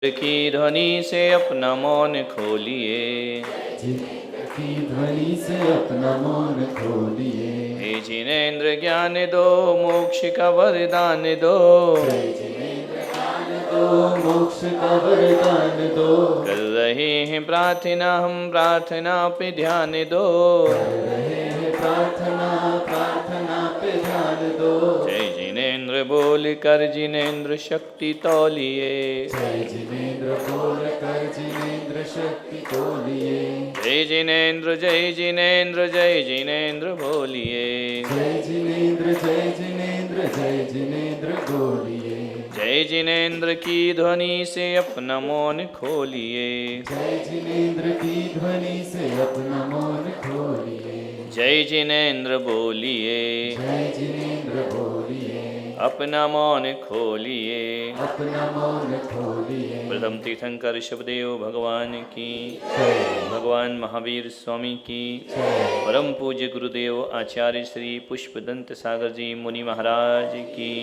की ध्वनि से अपना मौन खोलिए, की ध्वनि से अपना मौन खोलिए। हे जिनेन्द्र ज्ञान दो, मोक्ष का वरदान दो। जिनेन्द्र ज्ञान दो, मोक्ष का वरदान दो। कर रहे हैं प्रार्थना हम, प्रार्थना पे ध्यान दो। कर रहे हैं प्रार्थना, प्रार्थना पे ध्यान दो। जय जिनेन्द्र बोल कर जिनेन्द्र शक्ति तौलिए, जय जिनेन्द्र बोल कर जिनेन्द्र शक्ति तौलिए। जय जिनेन्द्र जय जिनेन्द्र जय जिनेन्द्र बोलिए। जय जिनेन्द्र जय जिनेन्द्र जय जिनेन्द्र बोलिए। जय जिनेन्द्र की ध्वनि से अपना मौन खोलिए, जय जिनेन्द्र की ध्वनि से अपना मौन खोलिए। जय जिनेन्द्र बोलिए, जय जिनेन्द्र बोलिए। अपना मौन खोलिए। अपना मौन खोलिए। प्रथम तीर्थंकर ऋषभदेव भगवान की, जय। भगवान महावीर स्वामी की, जय। परम पूज्य गुरुदेव आचार्य श्री पुष्पदंत सागर जी मुनि महाराज की,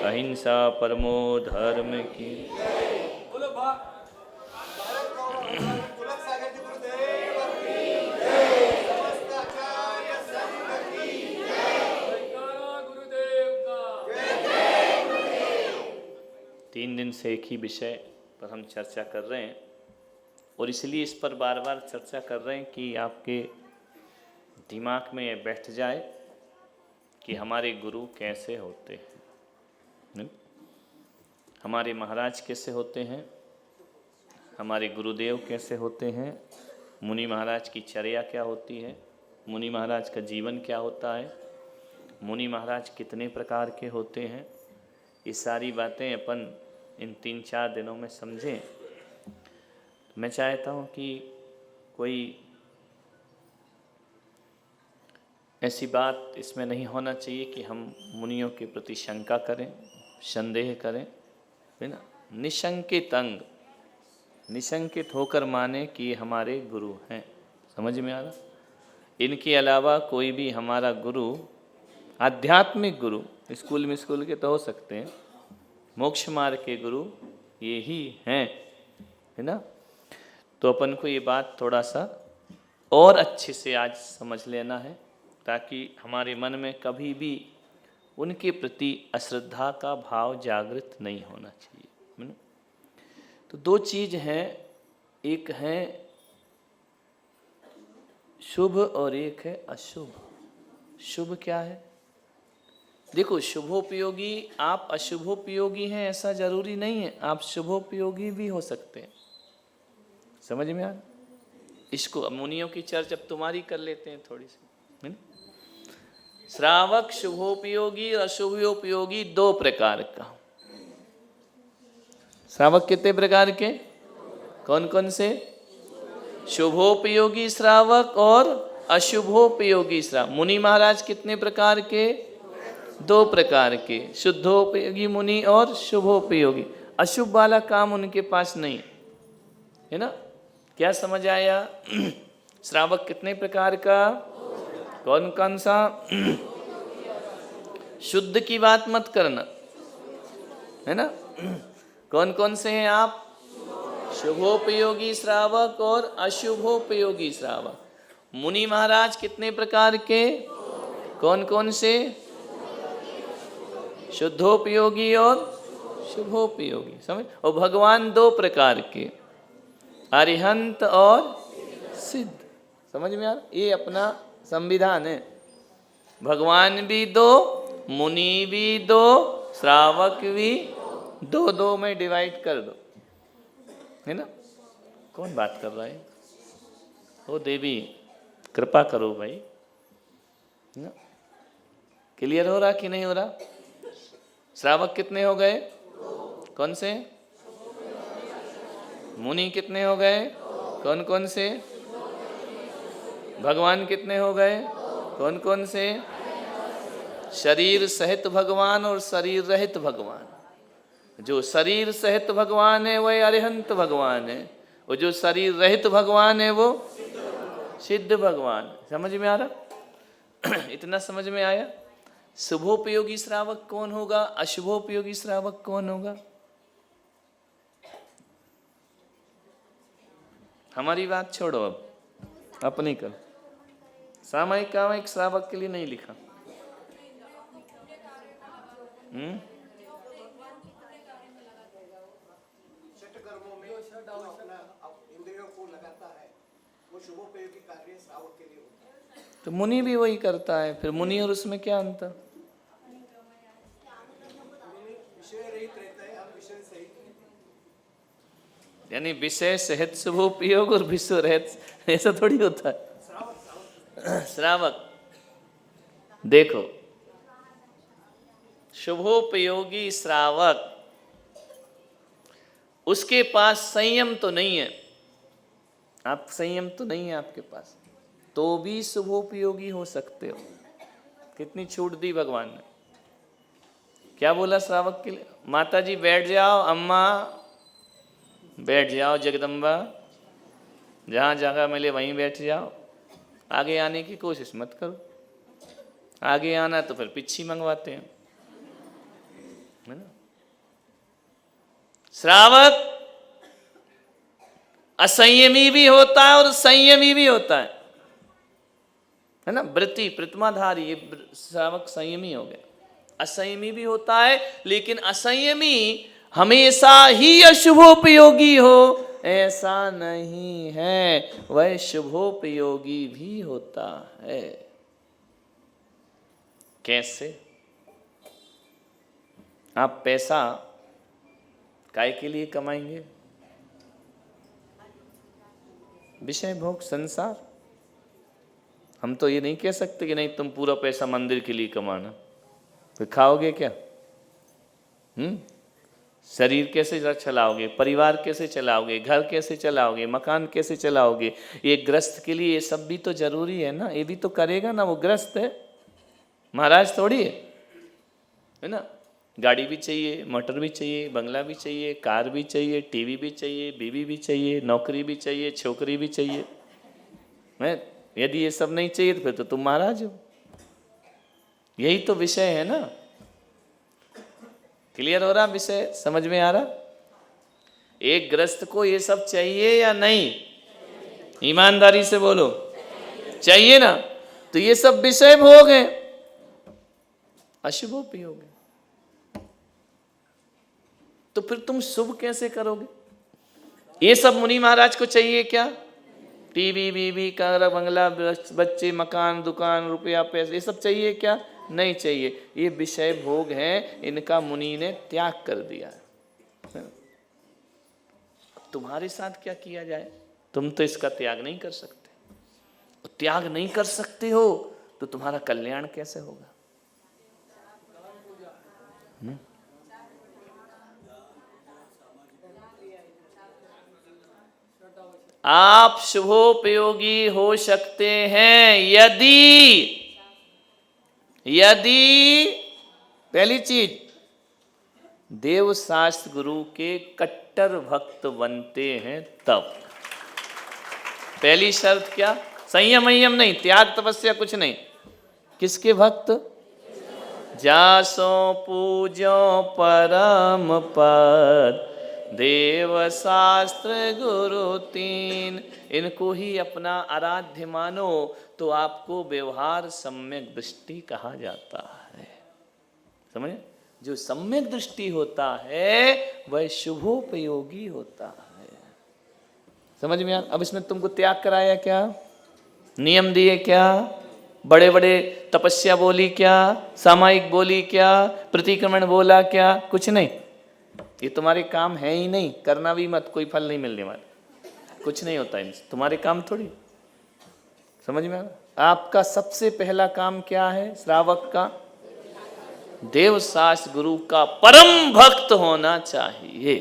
अहिंसा परमो धर्म की। तीन दिन से एक ही विषय पर हम चर्चा कर रहे हैं और इसलिए इस पर बार बार चर्चा कर रहे हैं कि आपके दिमाग में ये बैठ जाए कि हमारे गुरु कैसे होते हैं, हमारे महाराज कैसे होते हैं, हमारे गुरुदेव कैसे होते हैं, मुनि महाराज की चर्या क्या होती है, मुनि महाराज का जीवन क्या होता है, मुनि महाराज कितने प्रकार के होते हैं। ये सारी बातें अपन इन 3-4 दिनों में समझें। मैं चाहता हूँ कि कोई ऐसी बात इसमें नहीं होना चाहिए कि हम मुनियों के प्रति शंका करें, संदेह करें, है ना। निशंकित अंग, निशंकित होकर माने कि हमारे गुरु हैं। समझ में आ रहा? इनके अलावा कोई भी हमारा गुरु, आध्यात्मिक गुरु, स्कूल के तो हो सकते हैं, मोक्ष मार्ग के गुरु ये ही हैं, है ना। तो अपन को ये बात थोड़ा सा और अच्छे से आज समझ लेना है ताकि हमारे मन में कभी भी उनके प्रति अश्रद्धा का भाव जागृत नहीं होना चाहिए, है ना। तो दो चीज़ हैं, एक है शुभ और एक है अशुभ। शुभ क्या है? देखो, शुभोपयोगी, आप अशुभोपयोगी हैं ऐसा जरूरी नहीं है, आप शुभोपयोगी भी हो सकते हैं। समझ में आ? इसको मुनियों की चर्चा अब तुम्हारी कर लेते हैं थोड़ी सी, है ना। श्रावक शुभोपयोगी और अशुभोपयोगी दो प्रकार का। श्रावक कितने प्रकार के? कौन कौन से? शुभोपयोगी श्रावक और अशुभोपयोगी श्रावक। मुनि महाराज कितने प्रकार के? दो प्रकार के, शुद्धोपयोगी मुनि और शुभोपयोगी। अशुभ वाला काम उनके पास नहीं है ना। क्या समझ आया? श्रावक कितने प्रकार का? कौन कौन सा? शुद्ध की बात मत करना, है ना। कौन कौन से हैं आप? शुभोपयोगी श्रावक और अशुभोपयोगी श्रावक। मुनि महाराज कितने प्रकार के? कौन कौन से? शुद्धोपयोगी और शुभोपयोगी। समझ? और भगवान दो प्रकार के, अरिहंत और सिद्ध। समझ में आ रहा? ये अपना संविधान है। भगवान भी दो, मुनि भी दो, श्रावक भी दो, दो में डिवाइड कर दो, है ना। कौन बात कर रहा है? ओ देवी कृपा करो भाई, है ना। क्लियर हो रहा कि नहीं हो रहा? श्रावक कितने हो गए? कौन से? मुनि कितने हो गए? कौन कौन से? भगवान कितने हो गए? कौन कौन से? शरीर सहित भगवान और शरीर रहित भगवान। जो शरीर सहित भगवान है वह अरिहंत भगवान है, और जो शरीर रहित भगवान है वो सिद्ध भगवान। समझ में आ रहा? इतना समझ में आया? शुभोपयोगी श्रावक कौन होगा? अशुभोपयोगी श्रावक कौन होगा? हमारी बात छोड़ो, अब अपनी करो। सामायिक कामायिक श्रावक के लिए नहीं लिखा। कर्मों में जो अपना इंद्रियों को लगाता है वो शुभोपयोगी कार्य श्रावक के लिए होता है। तो मुनि भी वही करता है, फिर मुनि और उसमें क्या अंतर? विषय रहित रहता है, हम विषय सहित। यानी विषय सहित शुभोपयोग और विषय रहित, ऐसा थोड़ी होता है। श्रावक देखो, शुभोपयोगी श्रावक, उसके पास संयम तो नहीं है, आप संयम तो नहीं है आपके पास, तो भी शुभोपयोगी हो सकते हो। कितनी छूट दी भगवान ने। क्या बोला श्रावक के लिए? माता जी बैठ जाओ, अम्मा बैठ जाओ, जगदम्बा जहाँ जगह मिले वहीं बैठ जाओ, आगे आने की कोशिश मत करो। आगे आना तो फिर पिच्छी मंगवाते हैं, है ना। श्रावक असंयमी भी होता है और संयमी भी होता है ना। वृत्ति प्रतिमाधारी, ये श्रावक संयमी हो गया। असंयमी भी होता है, लेकिन असंयमी हमेशा ही अशुभोपयोगी हो ऐसा नहीं है, वह शुभोपयोगी भी होता है। कैसे? आप पैसा काय के लिए कमाएंगे? विषय भोग संसार। हम तो ये नहीं कह सकते कि नहीं तुम पूरा पैसा मंदिर के लिए कमाना, फिर खाओगे क्या? शरीर कैसे चलाओगे, परिवार कैसे चलाओगे, घर कैसे चलाओगे, मकान कैसे चलाओगे? ये ग्रस्त के लिए ये सब भी तो जरूरी है ना, ये भी तो करेगा ना, वो ग्रस्त है, महाराज थोड़ी है ना। गाड़ी भी चाहिए, मोटर भी चाहिए, बंगला भी चाहिए, कार भी चाहिए, टीवी भी चाहिए, बीवी भी चाहिए, नौकरी भी चाहिए, छोकरी भी चाहिए। मैं यदि ये सब नहीं चाहिए तो फिर तो तुम महाराज हो। यही तो विषय है ना। क्लियर हो रहा विषय? समझ में आ रहा? एक ग्रस्त को ये सब चाहिए या नहीं? ईमानदारी से बोलो, चाहिए ना। तो ये सब विषय भोग हैं, अशुभोपयोग है। तो फिर तुम शुभ कैसे करोगे? ये सब मुनि महाराज को चाहिए क्या? टीवी बीवी कार बंगला बच्चे मकान दुकान रुपया पैसे, ये सब चाहिए क्या? नहीं चाहिए। ये विषय भोग हैं, इनका मुनि ने त्याग कर दिया। तुम्हारे साथ क्या किया जाए? तुम तो इसका त्याग नहीं कर सकते। त्याग नहीं कर सकते हो तो तुम्हारा कल्याण कैसे होगा? आप शुभोपयोगी हो सकते हैं यदि पहली चीज देव शास्त्र गुरु के कट्टर भक्त बनते हैं तब। पहली शर्त क्या? संयम नहीं, त्याग तपस्या कुछ नहीं। किसके भक्त? जासो पूजो परम पद देव शास्त्र गुरु तीन, इनको ही अपना आराध्य मानो तो आपको व्यवहार सम्यक दृष्टि कहा जाता है। समझे? जो सम्यक दृष्टि होता है वह शुभोपयोगी होता है। समझ में आ? अब इसमें तुमको त्याग कराया क्या? नियम दिए क्या? बड़े बड़े तपस्या बोली क्या? सामायिक बोली क्या? प्रतिक्रमण बोला क्या? कुछ नहीं। ये तुम्हारे काम है ही नहीं, करना भी मत, कोई फल नहीं मिलने वाला, कुछ नहीं होता इनसे, तुम्हारे काम थोड़ी। समझ में आ? आपका सबसे पहला काम क्या है श्रावक का? देव शास्त्र गुरु का परम भक्त होना चाहिए,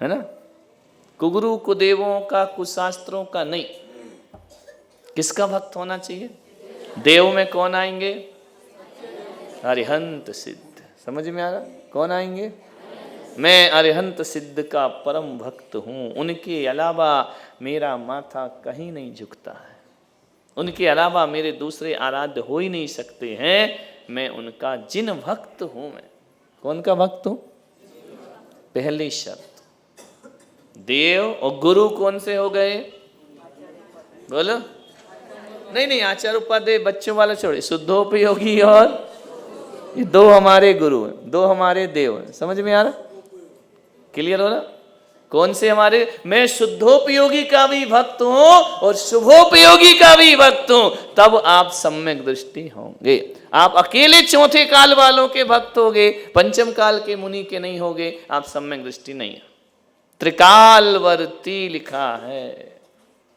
है ना। कुगुरु कुदेवों का कुशास्त्रों का नहीं। किसका भक्त होना चाहिए? देव में कौन आएंगे? अरिहंत सिद्ध। समझ में आ रहा? कौन आएंगे? मैं अरिहंत सिद्ध का परम भक्त हूँ, उनके अलावा मेरा माथा कहीं नहीं झुकता है, उनके अलावा मेरे दूसरे आराध्य हो ही नहीं सकते हैं। मैं उनका जिन भक्त हूँ। मैं कौन का भक्त हूँ? पहली शर्त देव और गुरु कौन से हो गए? बोलो। नहीं, आचार्य उपाध्याय बच्चों वाला छोड़िए, शुद्धोपयोगी और ये दो हमारे गुरु हैं, दो हमारे देव हैं। समझ में आ रहा? क्लियर हो रहा? कौन से हमारे? मैं शुद्धोपयोगी का भी भक्त हूं और शुभोपयोगी का भी भक्त हूं, तब आप सम्यक दृष्टि होंगे। आप अकेले चौथे काल वालों के भक्त होगे, पंचम काल के मुनि के नहीं होगे, आप सम्यक दृष्टि नहीं है। त्रिकालवर्ती लिखा है।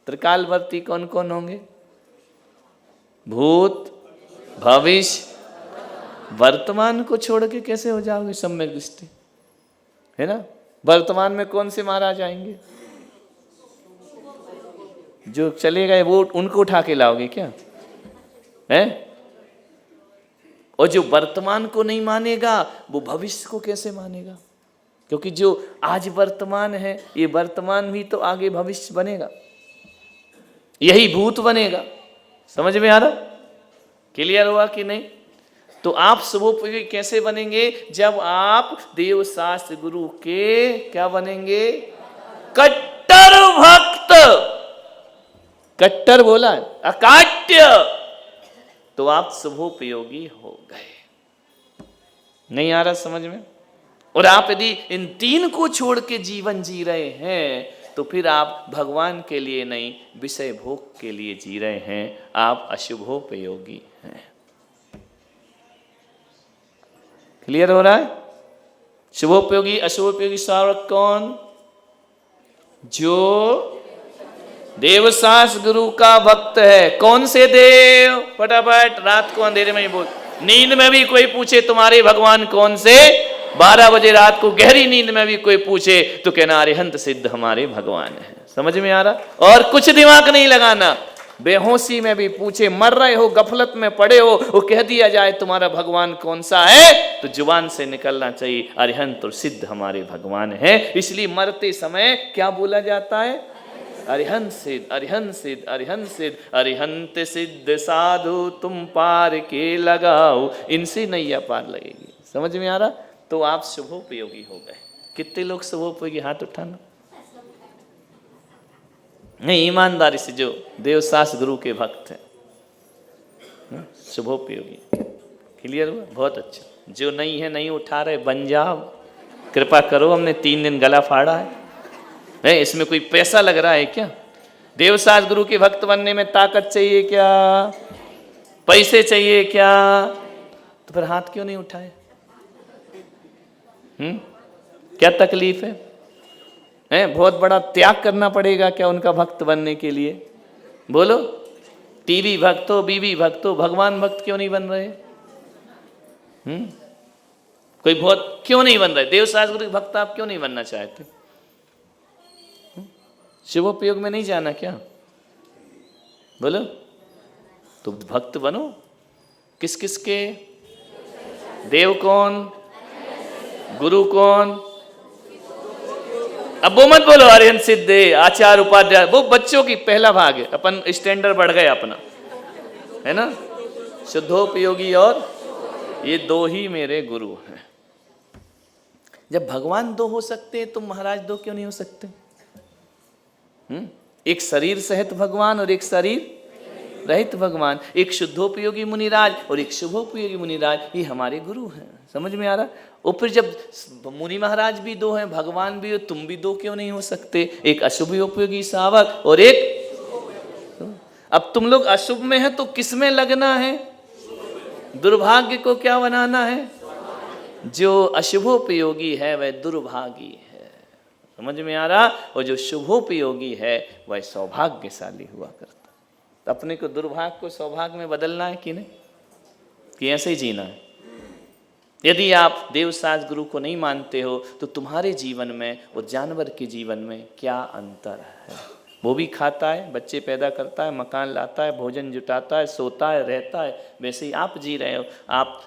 त्रिकालवर्ती कौन कौन होंगे? भूत, भविष्य, वर्तमान को छोड़ के कैसे हो जाओगे सम्यक दृष्टि? है ना? वर्तमान में कौन से महाराज आएंगे? जो चले गए वो, उनको उठा के लाओगे क्या? है? और जो वर्तमान को नहीं मानेगा वो भविष्य को कैसे मानेगा? क्योंकि जो आज वर्तमान है, ये वर्तमान भी तो आगे भविष्य बनेगा, यही भूत बनेगा। समझ में आ रहा? क्लियर हुआ कि नहीं? तो आप शुभोपयोगी कैसे बनेंगे? जब आप देव शास्त्र गुरु के क्या बनेंगे? कट्टर भक्त। कट्टर बोला, अकाट्य, तो आप शुभोपयोगी हो गए। नहीं आ रहा समझ में? और आप यदि इन तीन को छोड़ के जीवन जी रहे हैं तो फिर आप भगवान के लिए नहीं, विषय भोग के लिए जी रहे हैं। आप अशुभोपयोगी हैं। क्लियर हो रहा है? शुभोपयोगी अशुभोपयोगी सावक कौन? जो देव शास्त्र गुरु का भक्त है। कौन से देव? फटाफट, रात को अंधेरे में ही बोल। नींद में भी कोई पूछे तुम्हारे भगवान कौन से, 12 बजे रात को गहरी नींद में भी कोई पूछे तो कहना अरिहंत सिद्ध हमारे भगवान है। समझ में आ रहा? और कुछ दिमाग नहीं लगाना। बेहोशी में भी पूछे, मर रहे हो, गफलत में पड़े हो, वो कह दिया जाए तुम्हारा भगवान कौन सा है, तो जुबान से निकलना चाहिए अरिहंत और सिद्ध हमारे भगवान है। इसलिए मरते समय क्या बोला जाता है? अरिहंत सिद्ध, अरिहंत सिद्ध, अरिहंत सिद्ध, अरिहंत सिद्ध साधु तुम पार के लगाओ, इनसे नैया पार लगेगी। समझ में आ रहा? तो आप शुभोपयोगी हो गए। कितने लोग शुभोपयोगी? हाथ उठाना। नहीं, ईमानदारी से जो देवशास्त्र गुरु के भक्त हैं, शुभोपयोगी। क्लियर हुआ? बहुत अच्छा। जो नहीं है, नहीं उठा रहे, बन जाओ, कृपा करो। हमने 3 दिन गला फाड़ा है, इसमें कोई पैसा लग रहा है क्या? देवशास्त्र गुरु के भक्त बनने में ताकत चाहिए क्या? पैसे चाहिए क्या? तो फिर हाथ क्यों नहीं उठाए? क्या तकलीफ है? बहुत बड़ा त्याग करना पड़ेगा क्या उनका भक्त बनने के लिए? बोलो। टीवी भक्त हो, बीवी भक्त हो, भगवान भक्त क्यों नहीं बन रहे? कोई बहुत क्यों नहीं बन रहे? देवशास्त्र गुरु भक्त आप क्यों नहीं बनना चाहते? शुभोपयोग में नहीं जाना क्या? बोलो। तो भक्त बनो। किस किस के? देव कौन? गुरु कौन? अब वो मत बोलो अरिहंत सिद्ध, आचार्य उपाध्याय, वो बच्चों की पहला भाग है। अपन स्टैंडर्ड बढ़ गए अपना, है ना? शुद्धोपयोगी और ये दो ही मेरे गुरु हैं। जब भगवान दो हो सकते हैं तो महाराज दो क्यों नहीं हो सकते? एक शरीर सहित भगवान और एक शरीर रहित भगवान, एक शुद्धोपयोगी मुनिराज और एक शुभोपयोगी मुनिराज, ये हमारे गुरु हैं। समझ में आ रहा? और फिर जब मुनि महाराज भी दो हैं, भगवान भी हो, तुम भी दो क्यों नहीं हो सकते? एक अशुभोपयोगी शावक और एक। अब तुम लोग अशुभ में है तो किस में लगना है? दुर्भाग्य को क्या बनाना है? जो अशुभोपयोगी है वह दुर्भागी है। समझ में आ रहा? और जो शुभोपयोगी है वह सौभाग्यशाली हुआ करता। तो अपने को दुर्भाग्य को सौभाग्य में बदलना है कि नहीं? कि ऐसे ही जीना है? यदि आप देवशास्त्र गुरु को नहीं मानते हो तो तुम्हारे जीवन में और जानवर के जीवन में क्या अंतर है? वो भी खाता है, बच्चे पैदा करता है, मकान लाता है, भोजन जुटाता है, सोता है, रहता है, वैसे ही आप जी रहे हो। आप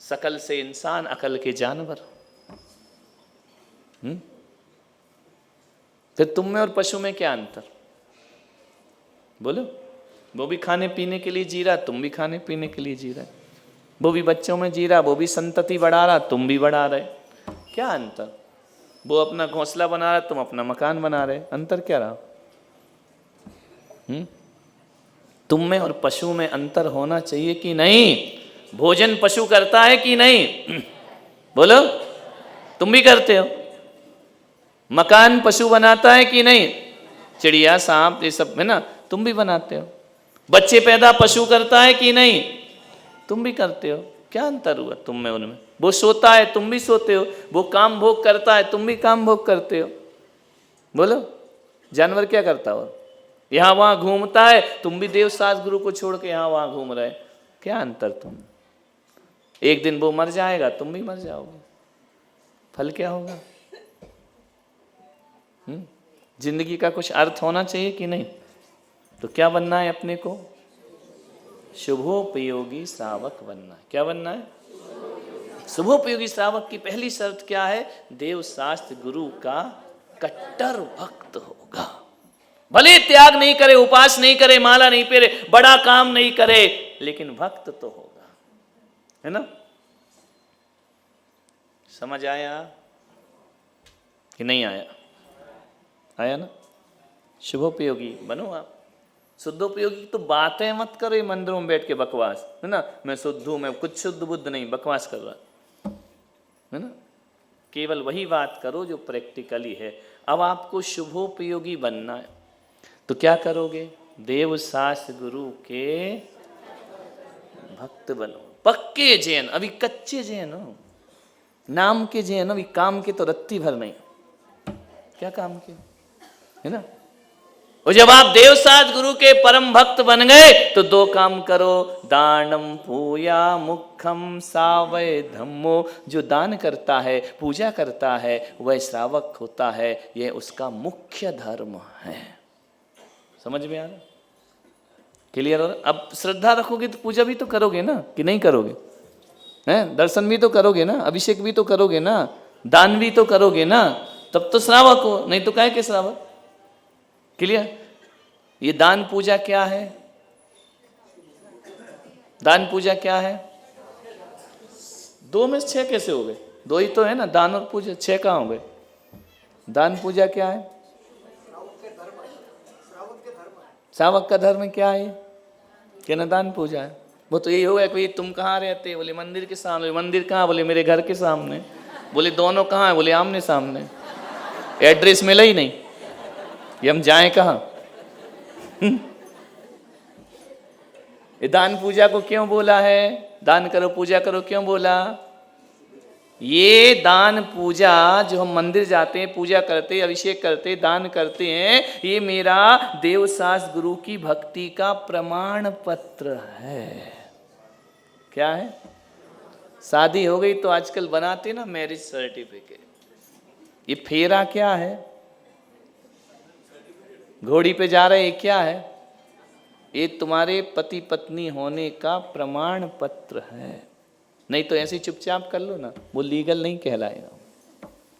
शकल से इंसान, अकल के जानवर। फिर तुम में और पशु में क्या अंतर? बोलो। वो भी खाने पीने के लिए जी रहा, तुम भी खाने पीने के लिए जी रहे। वो भी बच्चों में जी रहा, वो भी संतति बढ़ा रहा, तुम भी बढ़ा रहे। क्या अंतर? वो अपना घोंसला बना रहा, तुम अपना मकान बना रहे, अंतर क्या रहा? तुम में और पशु में अंतर होना चाहिए कि नहीं? भोजन पशु करता है कि नहीं? बोलो, तुम भी करते हो। मकान पशु बनाता है कि नहीं? चिड़िया, सांप, ये सब है ना, तुम भी बनाते हो। बच्चे पैदा पशु करता है कि नहीं? तुम भी करते हो। क्या अंतर हुआ तुम में उनमें? वो सोता है, तुम भी सोते हो। वो काम भोग करता है, तुम भी काम भोग करते हो। बोलो, जानवर क्या करता हो? यहां वहां घूमता है, तुम भी देव सास गुरु को छोड़ के यहां वहां घूम रहे। क्या अंतर तुम? एक दिन वो मर जाएगा, तुम भी मर जाओगे। फल क्या होगा? जिंदगी का कुछ अर्थ होना चाहिए कि नहीं? तो क्या बनना है अपने को? शुभोपयोगी श्रावक बनना है। क्या बनना है? शुभोपयोगी श्रावक की पहली शर्त क्या है? देव शास्त्र गुरु का कट्टर भक्त होगा। भले त्याग नहीं करे, उपास नहीं करे, माला नहीं फेरे, बड़ा काम नहीं करे, लेकिन भक्त तो होगा, है ना? समझ आया कि नहीं आया? आया ना? शुभोपयोगी बनो आप। शुद्धोपयोगी तो बातें मत करो ये मंदिरों में बैठ के बकवास, है ना? मैं शुद्ध हूं, मैं कुछ शुद्ध बुद्ध नहीं, बकवास कर रहा, है ना? केवल वही बात करो जो प्रैक्टिकली है। अब आपको शुभोपयोगी बनना है तो क्या करोगे? देव शास्त्र गुरु के भक्त बनो। पक्के जैन, अभी कच्चे जैन हो, नाम के जैन, अभी काम के तो रत्ती भर नहीं। क्या काम के, है ना? और जब आप देव शास्त्र गुरु के परम भक्त बन गए तो दो काम करो, दानम पूया मुखम सावय धम्मो। जो दान करता है, पूजा करता है, वह श्रावक होता है। यह उसका मुख्य धर्म है। समझ में आ रहा? क्लियर हो रहा? अब श्रद्धा रखोगे तो पूजा भी तो करोगे ना, कि नहीं करोगे? हैं? दर्शन भी तो करोगे ना, अभिषेक भी तो करोगे ना, दान भी तो करोगे ना, तब तो श्रावक हो, नहीं तो काहे के श्रावक? क्लियर? ये दान पूजा क्या है? दान पूजा क्या है? 2 में 6 कैसे हो गए? 2 ही तो है ना, दान और पूजा। 6 कहाँ हो गए? दान पूजा क्या है? श्रावक का धर्म क्या है? क्या ना दान पूजा है? वो तो यही होगा कि तुम कहाँ रहते? बोले मंदिर के सामने। मंदिर कहाँ? बोले मेरे घर के सामने। बोले दोनों कहाँ है? बोले आमने सामने। एड्रेस मिला ही नहीं, ये हम जाएं कहाँ? ये दान पूजा को क्यों बोला है? दान करो पूजा करो क्यों बोला? ये दान पूजा जो हम मंदिर जाते हैं, पूजा करते हैं, अभिषेक करते हैं, दान करते हैं, ये मेरा देवशास्त्र गुरु की भक्ति का प्रमाण पत्र है। क्या है? शादी हो गई तो आजकल बनाते ना मैरिज सर्टिफिकेट। ये फेरा क्या है? घोड़ी पे जा रहे, क्या है? ये तुम्हारे पति पत्नी होने का प्रमाण पत्र है। नहीं तो ऐसे चुपचाप कर लो ना, वो लीगल नहीं कहलाएगा,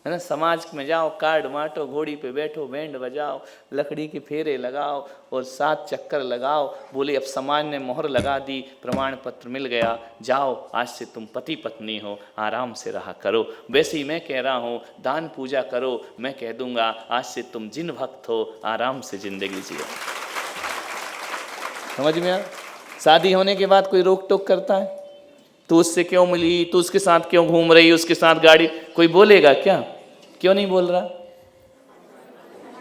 है ना? समाज में जाओ, कार्ड बांटो, घोड़ी पे बैठो, बैंड बजाओ, लकड़ी के फेरे लगाओ और 7 चक्कर लगाओ। बोले अब समाज ने मोहर लगा दी, प्रमाण पत्र मिल गया, जाओ आज से तुम पति पत्नी हो, आराम से रहा करो। वैसे ही मैं कह रहा हूँ, दान पूजा करो। मैं कह दूंगा आज से तुम जिन भक्त हो, आराम से जिंदगी जियो। समझ में आ? शादी होने के बाद कोई रोक टोक करता है? तू उससे क्यों मिली, तू उसके साथ क्यों घूम रही, उसके साथ गाड़ी, कोई बोलेगा क्या? क्यों नहीं बोल रहा?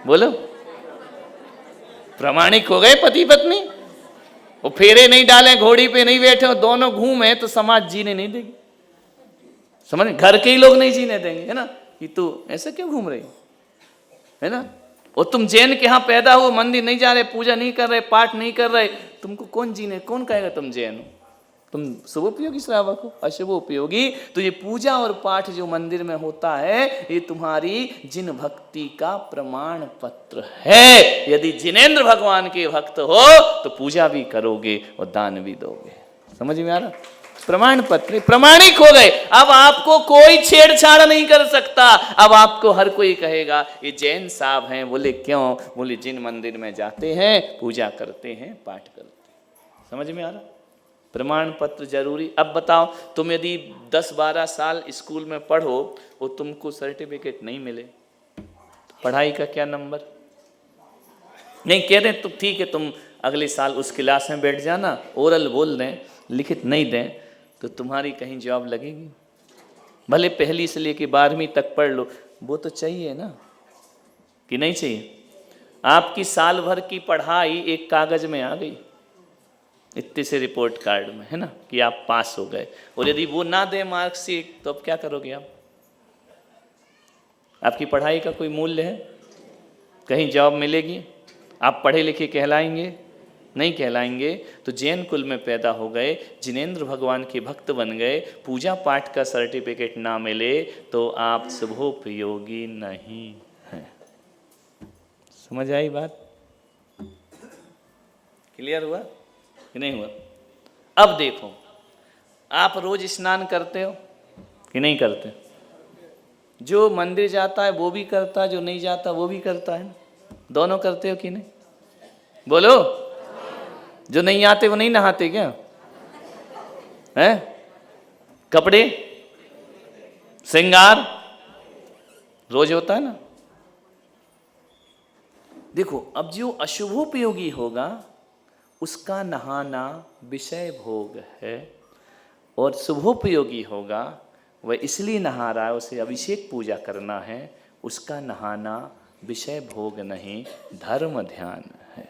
बोलो। प्रामाणिक हो गए पति पत्नी, वो फेरे नहीं डाले, घोड़ी पे नहीं बैठे, दोनों घूमे, तो समाज जीने नहीं देगी। समझ? घर के ही लोग नहीं जीने देंगे, है ना? कि तू ऐसे क्यों घूम रही, है ना? और तुम जैन के यहाँ पैदा हो, मंदिर नहीं जा रहे, पूजा नहीं कर रहे, पाठ नहीं कर रहे, तुमको कौन जीने, कौन कहेगा तुम जैन हो? तुम शुभोपयोगी श्रावक हो, अशुभोपयोगी। तो ये पूजा और पाठ जो मंदिर में होता है, ये तुम्हारी जिन भक्ति का प्रमाण पत्र है। यदि जिनेंद्र भगवान के भक्त हो तो पूजा भी करोगे और दान भी दोगे। समझ में आ रहा? प्रमाण पत्र, प्रमाणिक हो गए। अब आपको कोई छेड़छाड़ नहीं कर सकता। अब आपको हर कोई कहेगा ये जैन साहब हैं। बोले क्यों? बोले जिन मंदिर में जाते हैं, पूजा करते हैं, पाठ करते हैं। समझ में आ रहा? प्रमाण पत्र जरूरी। अब बताओ, तुम यदि 10-12 साल स्कूल में पढ़ो और तुमको सर्टिफिकेट नहीं मिले, पढ़ाई का क्या नंबर? नहीं कह रहे तो ठीक है, तुम अगले साल उस क्लास में बैठ जाना, ओरल बोल दें, लिखित नहीं दें, तो तुम्हारी कहीं जॉब लगेगी? भले पहली से लेके 12वीं तक पढ़ लो, वो तो चाहिए ना, कि नहीं चाहिए? आपकी साल भर की पढ़ाई एक कागज में आ गई, इतने से रिपोर्ट कार्ड में, है ना, कि आप पास हो गए, और यदि वो ना दे मार्कशीट तो अब क्या करोगे आप? आपकी पढ़ाई का कोई मूल्य है? कहीं जॉब मिलेगी? आप पढ़े लिखे कहलाएंगे? नहीं कहलाएंगे। तो जैन कुल में पैदा हो गए, जिनेंद्र भगवान के भक्त बन गए, पूजा पाठ का सर्टिफिकेट ना मिले तो आप शुभोपयोगी नहीं हैं। समझ आई बात? क्लियर हुआ कि नहीं हुआ? अब देखो, आप रोज स्नान करते हो कि नहीं करते? जो मंदिर जाता है वो भी करता है, जो नहीं जाता वो भी करता है, दोनों करते हो कि नहीं? बोलो। जो नहीं आते वो नहीं नहाते क्या? हैं? कपड़े श्रृंगार रोज होता है ना। देखो, अब जो अशुभोपयोगी होगा उसका नहाना विषय भोग है, और शुभोपयोगी होगा वह इसलिए नहा रहा है, उसे अभिषेक पूजा करना है, उसका नहाना विषय भोग नहीं, धर्म ध्यान है।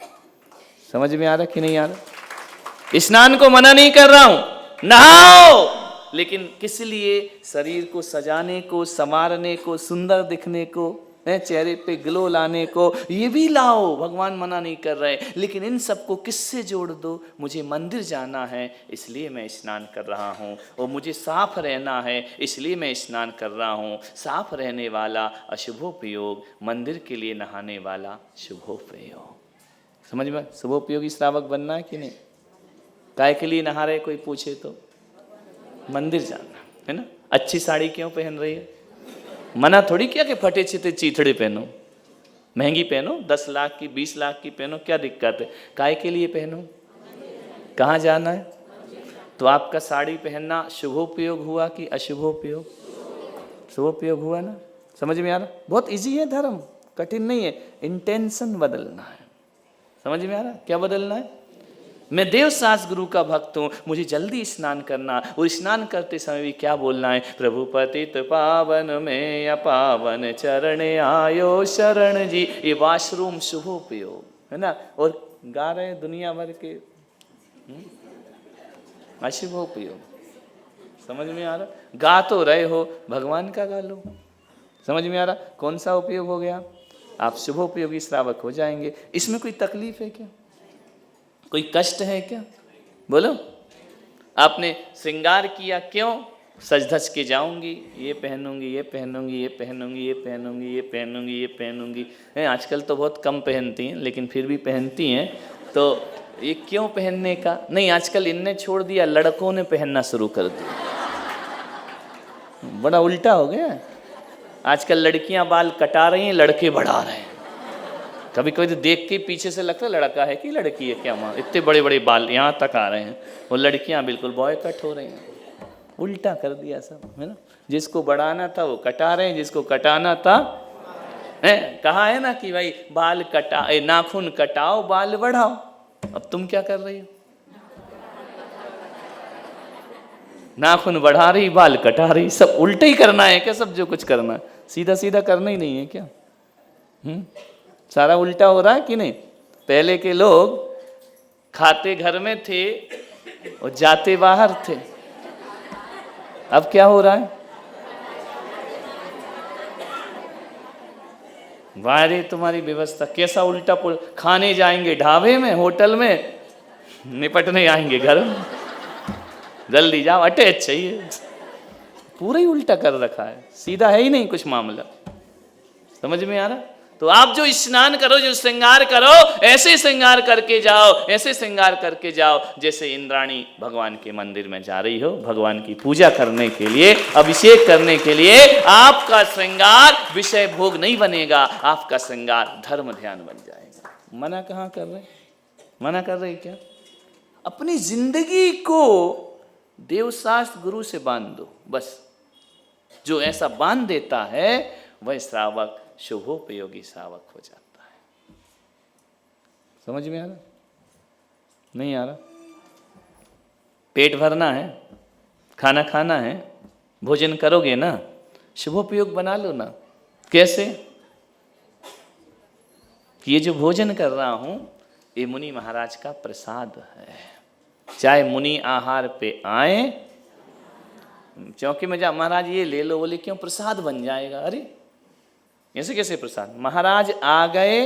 समझ में आ रहा कि नहीं आ रहा? स्नान को मना नहीं कर रहा हूं, नहाओ, लेकिन किस लिए? शरीर को सजाने को, संवारने को, सुंदर दिखने को, चेहरे पे ग्लो लाने को, ये भी लाओ, भगवान मना नहीं कर रहे, लेकिन इन सबको किससे जोड़ दो? मुझे मंदिर जाना है इसलिए मैं स्नान कर रहा हूँ, और मुझे साफ रहना है इसलिए मैं स्नान कर रहा हूँ। साफ रहने वाला अशुभोपयोग, मंदिर के लिए नहाने वाला शुभोपयोग। समझ में? शुभोपयोगी श्रावक बनना है कि नहीं? काय के लिए नहा रहे कोई पूछे तो? मंदिर जाना है ना। अच्छी साड़ी क्यों पहन रही है? मना थोड़ी किया कि फटे छिटे चीथड़े पहनो, महंगी पहनो, 10 लाख की 20 लाख की पहनो, क्या दिक्कत है? काय के लिए पहनो? कहाँ जाना है? तो आपका साड़ी पहनना शुभोपयोग हुआ कि अशुभोपयोग? शुभोपयोग हुआ ना। समझ में आ रहा? बहुत इजी है धर्म, कठिन नहीं है, इंटेंशन बदलना है। समझ में आ रहा? क्या बदलना है? मैं देवसास गुरु का भक्त हूँ, मुझे जल्दी स्नान करना, और स्नान करते समय भी क्या बोलना है? प्रभु पतित पावन में अपावन चरण आयो शरण जी। ये वॉशरूम शुभोपयोग है ना। और गा रहे दुनिया भर के अशुभोपयोग। समझ में आ रहा? गा तो रहे हो, भगवान का गा लो। समझ में आ रहा? कौन सा उपयोग हो गया? आप शुभोपयोगी श्रावक हो जाएंगे। इसमें कोई तकलीफ है क्या? कोई कष्ट है क्या? बोलो। आपने श्रृंगार किया, क्यों? सज धज के जाऊंगी, ये पहनूंगी, ये पहनूंगी, ये पहनूंगी, ये पहनूंगी, ये पहनूंगी, ये पहनूंगी। आजकल तो बहुत कम पहनती हैं, लेकिन फिर भी पहनती हैं। तो ये क्यों पहनने का? नहीं, आजकल इनने छोड़ दिया, लड़कों ने पहनना शुरू कर दिया। बड़ा उल्टा हो गया। आजकल लड़कियां बाल कटा रही हैं, लड़के बढ़ा रहे हैं। कभी कभी तो देख के पीछे से लगता है लड़का है कि लड़की है क्या, माँ इतने बड़े बड़े बाल यहाँ तक आ रहे हैं, और लड़कियाँ बिल्कुल बॉय कट हो रही हैं। उल्टा कर दिया सब, है ना। जिसको बढ़ाना था वो कटा रहे हैं, जिसको कटाना था कहा है ना कि भाई बाल कटा, नाखून कटाओ बाल बढ़ाओ। अब तुम क्या कर रही हो? नाखून बढ़ा रही, बाल कटा रही। सब उल्टा ही करना है क्या? सब जो कुछ करना है सीधा सीधा करना ही नहीं है क्या? सारा उल्टा हो रहा है कि नहीं? पहले के लोग खाते घर में थे और जाते बाहर थे। अब क्या हो रहा है? वायरे तुम्हारी व्यवस्था कैसा उल्टा पुल। खाने जाएंगे ढाबे में, होटल में, निपटने आएंगे घर में। जल्दी जाओ, अटैच चाहिए। पूरा ही उल्टा कर रखा है, सीधा है ही नहीं कुछ मामला। समझ में आ रहा? तो आप जो स्नान करो, जो श्रृंगार करो, ऐसे श्रृंगार करके जाओ, ऐसे श्रृंगार करके जाओ जैसे इंद्राणी भगवान के मंदिर में जा रही हो, भगवान की पूजा करने के लिए, अभिषेक करने के लिए। आपका श्रृंगार विषय भोग नहीं बनेगा, आपका श्रृंगार धर्म ध्यान बन जाएगा। मना कहाँ कर रहे? मना कर रहे क्या? अपनी जिंदगी को देवशास्त्र गुरु से बांध दो बस। जो ऐसा बांध देता है वह श्रावक शुभोपयोगी श्रावक हो जाता है। समझ में आ रहा? नहीं आ रहा? पेट भरना है, खाना खाना है, भोजन करोगे ना, शुभोपयोग बना लो ना। कैसे? ये जो भोजन कर रहा हूं ये मुनि महाराज का प्रसाद है। चाहे मुनि आहार पे आए, चौकी में जा महाराज ये ले लो, बोले क्यों? प्रसाद बन जाएगा। अरे ऐसे कैसे प्रसाद? महाराज आ गए,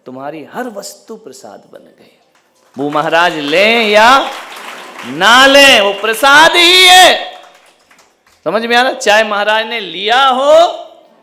तुम्हारी हर वस्तु प्रसाद बन गई। वो महाराज लें या ना लें, वो प्रसाद ही है। समझ में आ रहा? चाहे महाराज ने लिया हो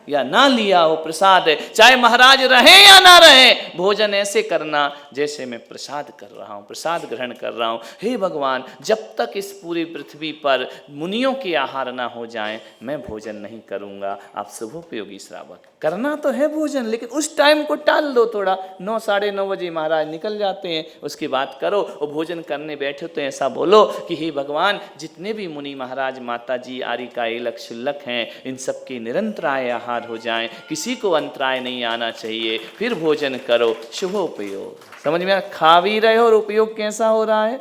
या ना लिया हो, प्रसाद है। चाहे महाराज रहे या ना रहे, भोजन ऐसे करना जैसे मैं प्रसाद कर रहा हूं, प्रसाद ग्रहण कर रहा हूं। हे भगवान, जब तक इस पूरी पृथ्वी पर मुनियों के आहार ना हो जाएं, मैं भोजन नहीं करूंगा। आप शुभोपयोगी श्रावक, करना तो है भोजन, लेकिन उस टाइम को टाल दो थोड़ा। 9 साढ़े 9 बजे महाराज निकल जाते हैं, उसकी बात करो। और भोजन करने बैठे तो ऐसा बोलो कि हे भगवान, जितने भी मुनि महाराज, माता जी, आरिका, एलक, शुल्लक हैं, इन सबके निरंतराय आहार हो जाएं, किसी को अंतराय नहीं आना चाहिए। फिर भोजन करो, शुभोपयोग। समझ में आ? खा भी रहे हो और उपयोग कैसा हो रहा है,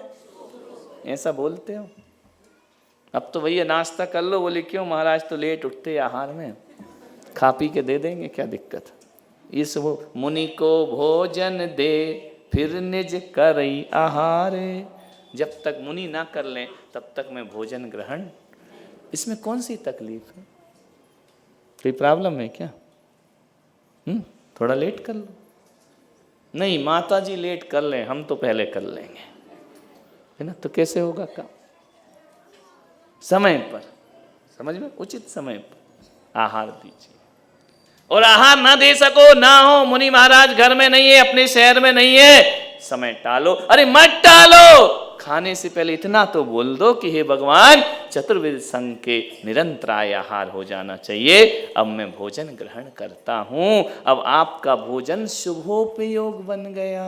ऐसा बोलते हो। अब तो भैया नाश्ता कर लो, बोले क्यों महाराज? तो लेट उठते आहार में, खा पी के दे देंगे, क्या दिक्कत? इस वो मुनि को भोजन दे फिर निज करई आहार। जब तक मुनि ना कर लें तब तक मैं भोजन ग्रहण, इसमें कौन सी तकलीफ है? कोई प्रॉब्लम है क्या? थोड़ा लेट कर लो। नहीं, माता जी लेट कर लें, हम तो पहले कर लेंगे, है ना? तो कैसे होगा काम? समय पर, समझ में, उचित समय पर आहार दीजिए। और आहार ना दे सको, ना हो, मुनि महाराज घर में नहीं है, अपने शहर में नहीं है, समय टालो। अरे मत टालो, खाने से पहले इतना तो बोल दो कि हे भगवान, चतुर्विध संग के निरंतराय आहार हो जाना चाहिए। अब मैं भोजन ग्रहण करता हूं, अब आपका भोजन शुभोपयोग बन गया।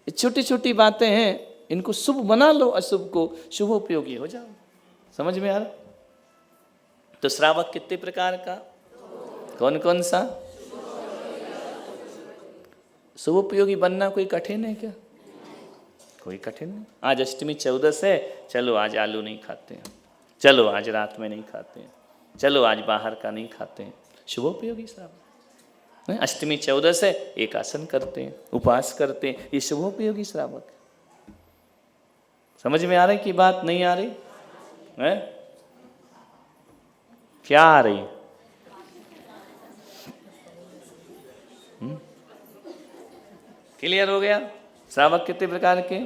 छोटी छोटी बातें हैं, इनको शुभ बना लो, अशुभ को शुभोपयोगी हो जाओ। समझ में आ रहा? तो श्रावक कितने प्रकार का? कौन कौन सा? शुभोपयोगी बनना कोई कठिन है क्या? कोई कठिन नहीं। आज अष्टमी 14 है, चलो आज आलू नहीं खाते हैं, चलो आज रात में नहीं खाते हैं, चलो आज बाहर का नहीं खाते हैं। शुभोपयोगी श्रावक। अष्टमी 14 है, एक आसन करते हैं, उपवास करते हैं, ये शुभोपयोगी श्रावक। समझ में आ रही कि बात नहीं आ रही है? क्या आ रही? क्लियर हो गया? श्रावक कितने प्रकार के?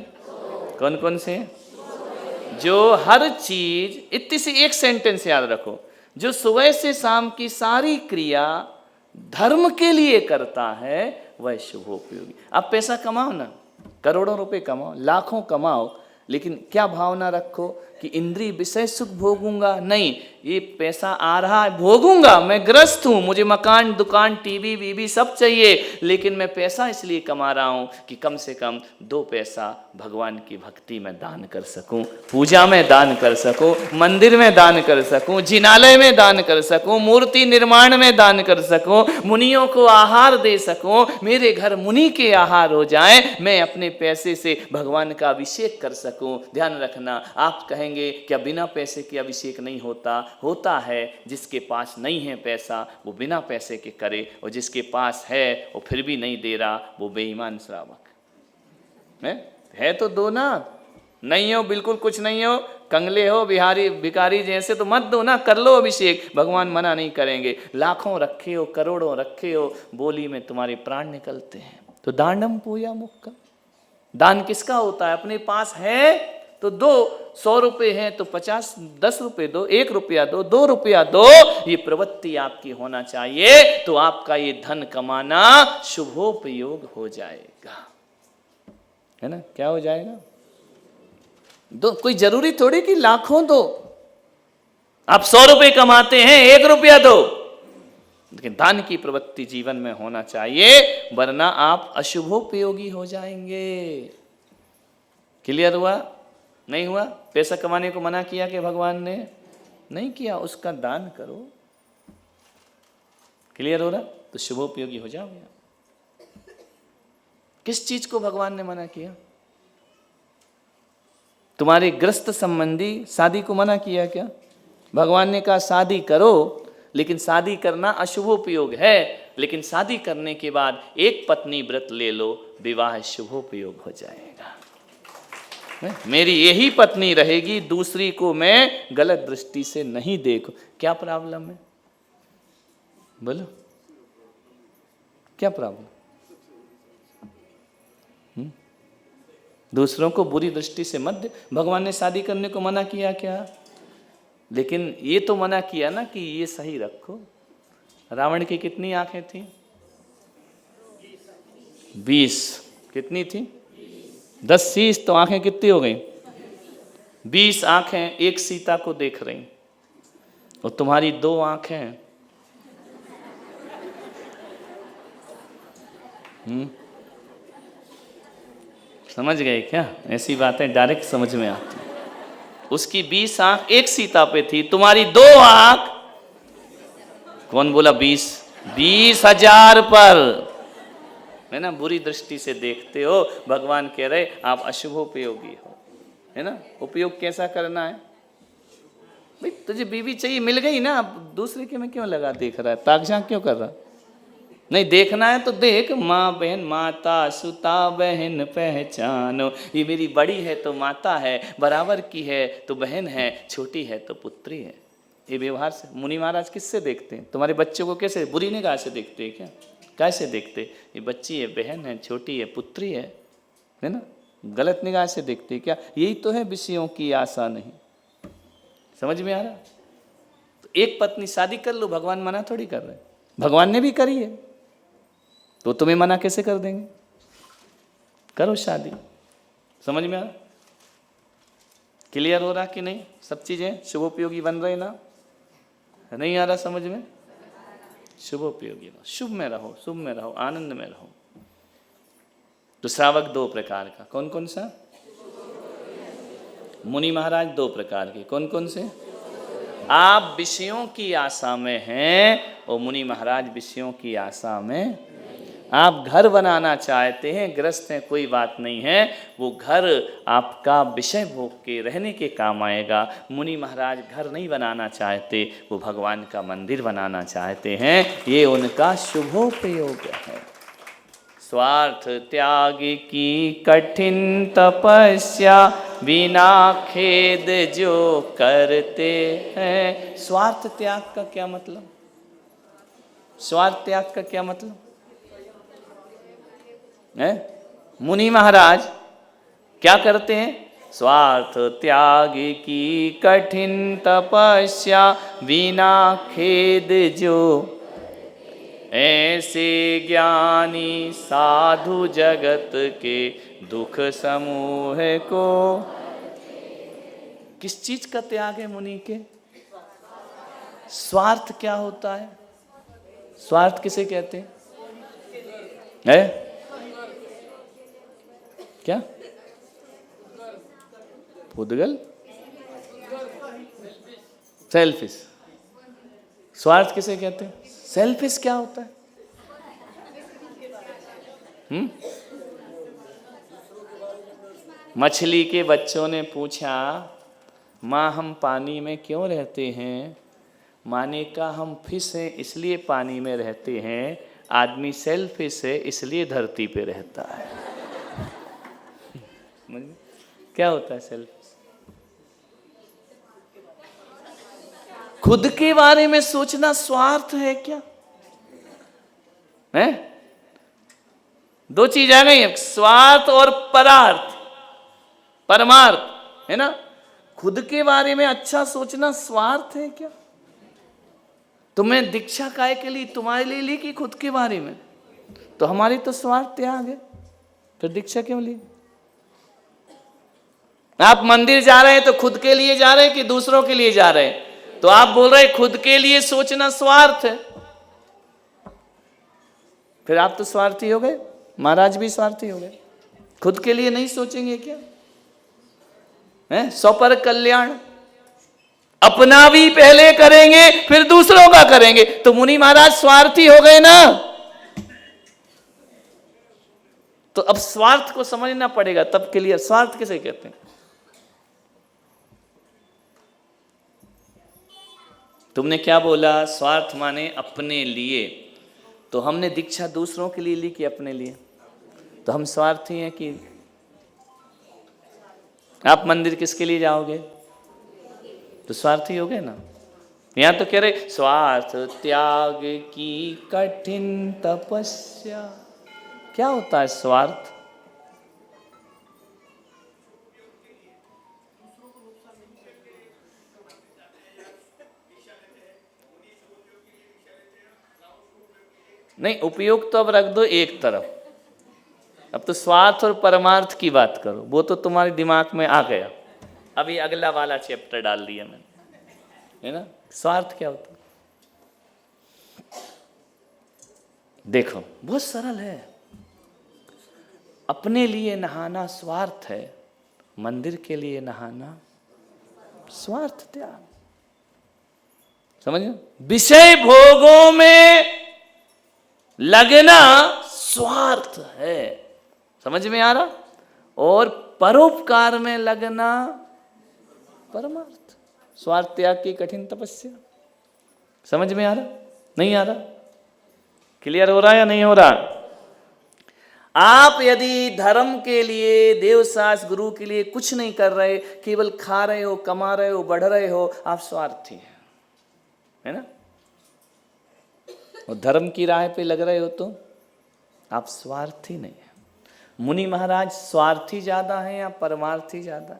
कौन कौन से? जो हर चीज, इतनी सी एक सेंटेंस याद रखो, जो सुबह से शाम की सारी क्रिया धर्म के लिए करता है वह शुभोपयोगी। आप पैसा कमाओ ना, करोड़ों रुपए कमाओ, लाखों कमाओ, लेकिन क्या भावना रखो कि इंद्रिय विषय सुख भोगूंगा? नहीं, ये पैसा आ रहा है, भोगूंगा, मैं ग्रस्त हूं, मुझे मकान, दुकान, टीवी वीवी सब चाहिए, लेकिन मैं पैसा इसलिए कमा रहा हूं कि कम से कम 2 पैसा भगवान की भक्ति में दान कर सकूं, पूजा में दान कर सकूं, मंदिर में दान कर सकूं, जिनालय में दान कर सकूं, मूर्ति निर्माण में दान कर सकूं, मुनियों को आहार दे सकूं, मेरे घर मुनि के आहार हो जाएं, मैं अपने पैसे से भगवान का अभिषेक कर सकूं। ध्यान रखना, आप कहेंगे क्या बिना पैसे के अभिषेक नहीं होता? होता है। जिसके पास नहीं है पैसा वो बिना पैसे के करे, और जिसके पास है वो फिर भी नहीं दे रहा, वो बेईमान श्रावक है। तो दो ना, नहीं हो, बिल्कुल कुछ नहीं हो, कंगले हो, बिहारी भिखारी जैसे, तो मत दो ना, कर लो अभिषेक, भगवान मना नहीं करेंगे। लाखों रखे हो, करोड़ों रखे हो, बोली में तुम्हारे प्राण निकलते हैं, तो दानम पूया मुक्का। दान किसका होता है? अपने पास है तो दो, 100 रुपए हैं तो 50, 10 रुपए दो, 1 रुपया दो, 2 रुपया दो, ये प्रवृत्ति आपकी होना चाहिए, तो आपका ये धन कमाना शुभोपयोग हो जाएगा, है ना? क्या हो जाएगा? दो, कोई जरूरी थोड़ी कि लाखों दो। आप 100 रुपए कमाते हैं, 1 रुपया दो, लेकिन दान की प्रवृत्ति जीवन में होना चाहिए, वरना आप अशुभोपयोगी हो जाएंगे। क्लियर हुआ? नहीं हुआ? पैसा कमाने को मना किया कि भगवान ने? नहीं किया, उसका दान करो। क्लियर हो रहा? तो शुभोपयोगी हो जाओगे। किस चीज को भगवान ने मना किया? तुम्हारे ग्रस्त संबंधी शादी को मना किया क्या? भगवान ने कहा शादी करो, लेकिन शादी करना अशुभोपयोग है, लेकिन शादी करने के बाद एक पत्नी व्रत ले लो, विवाह शुभोपयोग हो जाएगा। मेरी यही पत्नी रहेगी, दूसरी को मैं गलत दृष्टि से नहीं देखूं। क्या प्रॉब्लम है? बोलो, क्या प्रॉब्लम? दूसरों को बुरी दृष्टि से मत। भगवान ने शादी करने को मना किया क्या? लेकिन ये तो मना किया ना कि ये सही रखो। रावण की कितनी आंखें थी? 20। कितनी थी? 10 शीश, तो आंखें कितनी हो गई? 20 आंखें एक सीता को देख रही, और तुम्हारी 2 आंखें समझ गए क्या? ऐसी बातें डायरेक्ट समझ में आती। उसकी 20 आंख एक सीता पे थी, तुम्हारी 2 आंख, कौन बोला 20? 20,000 पर, है ना? बुरी दृष्टि से देखते हो। भगवान कह रहे आप अशुभोपयोगी हो, है ना? उपयोग कैसा करना है भाई? तुझे बीवी चाहिए, मिल गई ना, अब दूसरे के में क्यों लगा देख रहा है? ताकझांक क्यों कर रहा? नहीं देखना है तो देख, माँ बहन, माता सुता बहन पहचानो। ये मेरी बड़ी है तो माता है, बराबर की है तो बहन है, छोटी है तो पुत्री है। ये व्यवहार से मुनि महाराज किससे देखते हैं? तुम्हारे बच्चों को कैसे बुरी निगाह से देखते हैं क्या? कैसे देखते? ये बच्ची है, बहन है, छोटी है, पुत्री है ना? गलत निगाह से देखते हैं क्या? यही तो है विषयों की आशा नहीं। समझ में आ रहा? तो एक पत्नी शादी कर लो, भगवान मना थोड़ी कर रहे। भगवान ने भी करी है, तो तुम्हें मना कैसे कर देंगे? करो शादी। समझ में आ रहा? क्लियर हो रहा कि नहीं? सब चीजें शुभोपयोगी बन रहे ना? नहीं आ रहा समझ में? शुभोपयोगी रहो, शुभ में रहो, शुभ में रहो, आनंद में रहो। तो श्रावक 2 प्रकार का, कौन कौन सा? मुनि महाराज 2 प्रकार के, कौन कौन से? आप विषयों की आशा में हैं और मुनि महाराज विषयों की आशा में। आप घर बनाना चाहते हैं, ग्रस्त हैं, कोई बात नहीं है, वो घर आपका विषय भोग के रहने के काम आएगा। मुनि महाराज घर नहीं बनाना चाहते, वो भगवान का मंदिर बनाना चाहते हैं, ये उनका शुभोपयोग है। स्वार्थ त्याग की कठिन तपस्या, बिना खेद जो करते हैं। स्वार्थ त्याग का क्या मतलब? स्वार्थ त्याग का क्या मतलब है? मुनि महाराज क्या करते हैं? स्वार्थ त्याग की कठिन तपस्या, बिना खेद जो, ऐसे ज्ञानी साधु जगत के दुख समूह को। किस चीज का त्याग है मुनि के? स्वार्थ क्या होता है? स्वार्थ किसे कहते हैं? क्या? फुदगल, सेल्फिश। स्वार्थ किसे कहते हैं? सेल्फिश क्या होता है? मछली के बच्चों ने पूछा, माँ हम पानी में क्यों रहते हैं? माँ ने कहा हम फिश हैं इसलिए पानी में रहते हैं, आदमी सेल्फिश है इसलिए धरती पे रहता है। क्या होता है सेल्फिश? खुद के बारे में सोचना स्वार्थ है क्या? है? 2 चीज आ गई है, स्वार्थ और परार्थ, परमार्थ, है ना? खुद के बारे में अच्छा सोचना स्वार्थ है क्या? तुम्हें दीक्षा काय के लिए, तुम्हारे लिए ली कि खुद के बारे में? तो हमारी तो स्वार्थ त्याग है, फिर दीक्षा क्यों ली? आप मंदिर जा रहे हैं तो खुद के लिए जा रहे हैं कि दूसरों के लिए जा रहे हैं? तो आप बोल रहे हैं खुद के लिए सोचना स्वार्थ है, फिर आप तो स्वार्थी हो गए, महाराज भी स्वार्थी हो गए। खुद के लिए नहीं सोचेंगे क्या? है स्वपर कल्याण, अपना भी पहले करेंगे फिर दूसरों का करेंगे, तो मुनि महाराज स्वार्थी हो गए ना। तो अब स्वार्थ को समझना पड़ेगा, तब के लिए स्वार्थ किसे कहते हैं। तुमने क्या बोला, स्वार्थ माने अपने लिए, तो हमने दीक्षा दूसरों के लिए ली कि अपने लिए, तो हम स्वार्थी हैं कि। आप मंदिर किसके लिए जाओगे, तो स्वार्थी हो गए ना। यहां तो कह रहे स्वार्थ त्याग की कठिन तपस्या। क्या होता है स्वार्थ? नहीं, उपयोग तो अब रख दो एक तरफ, अब तो स्वार्थ और परमार्थ की बात करो, वो तो तुम्हारे दिमाग में आ गया, अभी अगला वाला चैप्टर डाल दिया मैंने, है ना। स्वार्थ क्या होता है? देखो बहुत सरल है, अपने लिए नहाना स्वार्थ है, मंदिर के लिए नहाना स्वार्थ त्याग। समझ? विषय भोगों में लगना स्वार्थ है, समझ में आ रहा, और परोपकार में लगना परमार्थ। स्वार्थ त्याग की कठिन तपस्या, समझ में आ रहा, नहीं आ रहा, क्लियर हो रहा या नहीं हो रहा? आप यदि धर्म के लिए, देवशास्त्र गुरु के लिए कुछ नहीं कर रहे, केवल खा रहे हो, कमा रहे हो, बढ़ रहे हो, आप स्वार्थी हैं, है ना। और धर्म की राह पे लग रहे हो तो आप स्वार्थी नहीं है। मुनि महाराज स्वार्थी ज्यादा हैं या परमार्थी ज्यादा?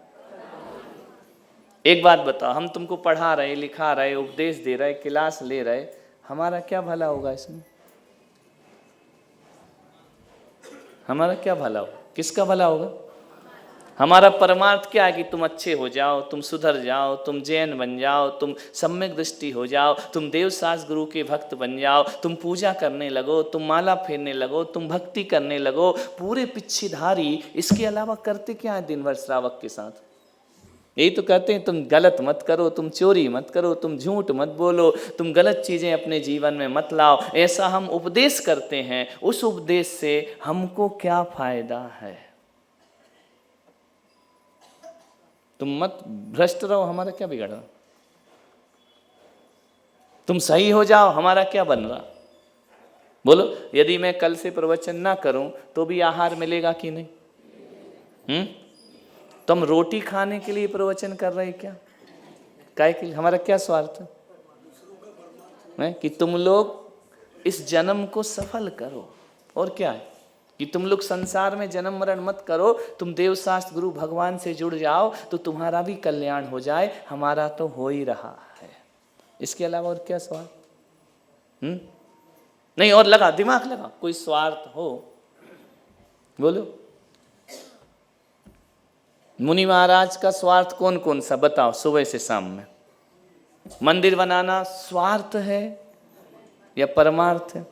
एक बात बताओ, हम तुमको पढ़ा रहे, लिखा रहे, उपदेश दे रहे, क्लास ले रहे, हमारा क्या भला होगा इसमें? हमारा क्या भला होगा? किसका भला होगा? हमारा परमार्थ क्या है कि तुम अच्छे हो जाओ, तुम सुधर जाओ, तुम जैन बन जाओ, तुम सम्यक दृष्टि हो जाओ, तुम देवशास्त्र गुरु के भक्त बन जाओ, तुम पूजा करने लगो, तुम माला फेरने लगो, तुम भक्ति करने लगो, पूरे पिच्छेधारी। इसके अलावा करते क्या है दिन भर श्रावक के साथ? यही तो कहते हैं तुम गलत मत करो, तुम चोरी मत करो, तुम झूठ मत बोलो, तुम गलत चीजें अपने जीवन में मत लाओ। ऐसा हम उपदेश करते हैं, उस उपदेश से हमको क्या फायदा है? तुम मत भ्रष्ट रहो, हमारा क्या बिगड़ रहा? तुम सही हो जाओ, हमारा क्या बन रहा? बोलो, यदि मैं कल से प्रवचन ना करूं तो भी आहार मिलेगा कि नहीं? तुम रोटी खाने के लिए प्रवचन कर रहे क्या? काय के लिए? हमारा क्या स्वार्थ है? कि तुम लोग इस जन्म को सफल करो, और क्या है कि तुम लोग संसार में जन्म मरण मत करो, तुम देवशास्त्र गुरु भगवान से जुड़ जाओ तो तुम्हारा भी कल्याण हो जाए, हमारा तो हो ही रहा है। इसके अलावा और क्या स्वार्थ? नहीं, और लगा, दिमाग लगा, कोई स्वार्थ हो बोलो। मुनि महाराज का स्वार्थ कौन कौन सा बताओ? सुबह से शाम में मंदिर बनाना स्वार्थ है या परमार्थ है?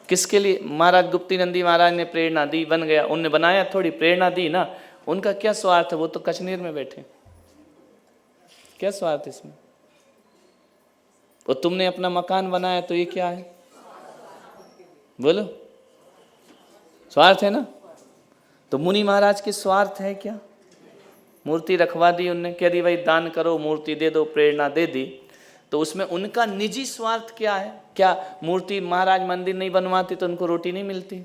किसके लिए? महाराज गुप्ती नंदी महाराज ने प्रेरणा दी, बन गया, उनने बनाया थोड़ी, प्रेरणा दी ना। उनका क्या स्वार्थ है? वो तो कश्मीर में बैठे, क्या स्वार्थ इसमें? और तुमने अपना मकान बनाया तो ये क्या है? बोलो, स्वार्थ है ना। तो मुनि महाराज के स्वार्थ है क्या? मूर्ति रखवा दी उनने, कह दी भाई दान करो, मूर्ति दे दो, प्रेरणा दे दी, तो उसमें उनका निजी स्वार्थ क्या है? क्या मूर्ति महाराज मंदिर नहीं बनवाते तो उनको रोटी नहीं मिलती?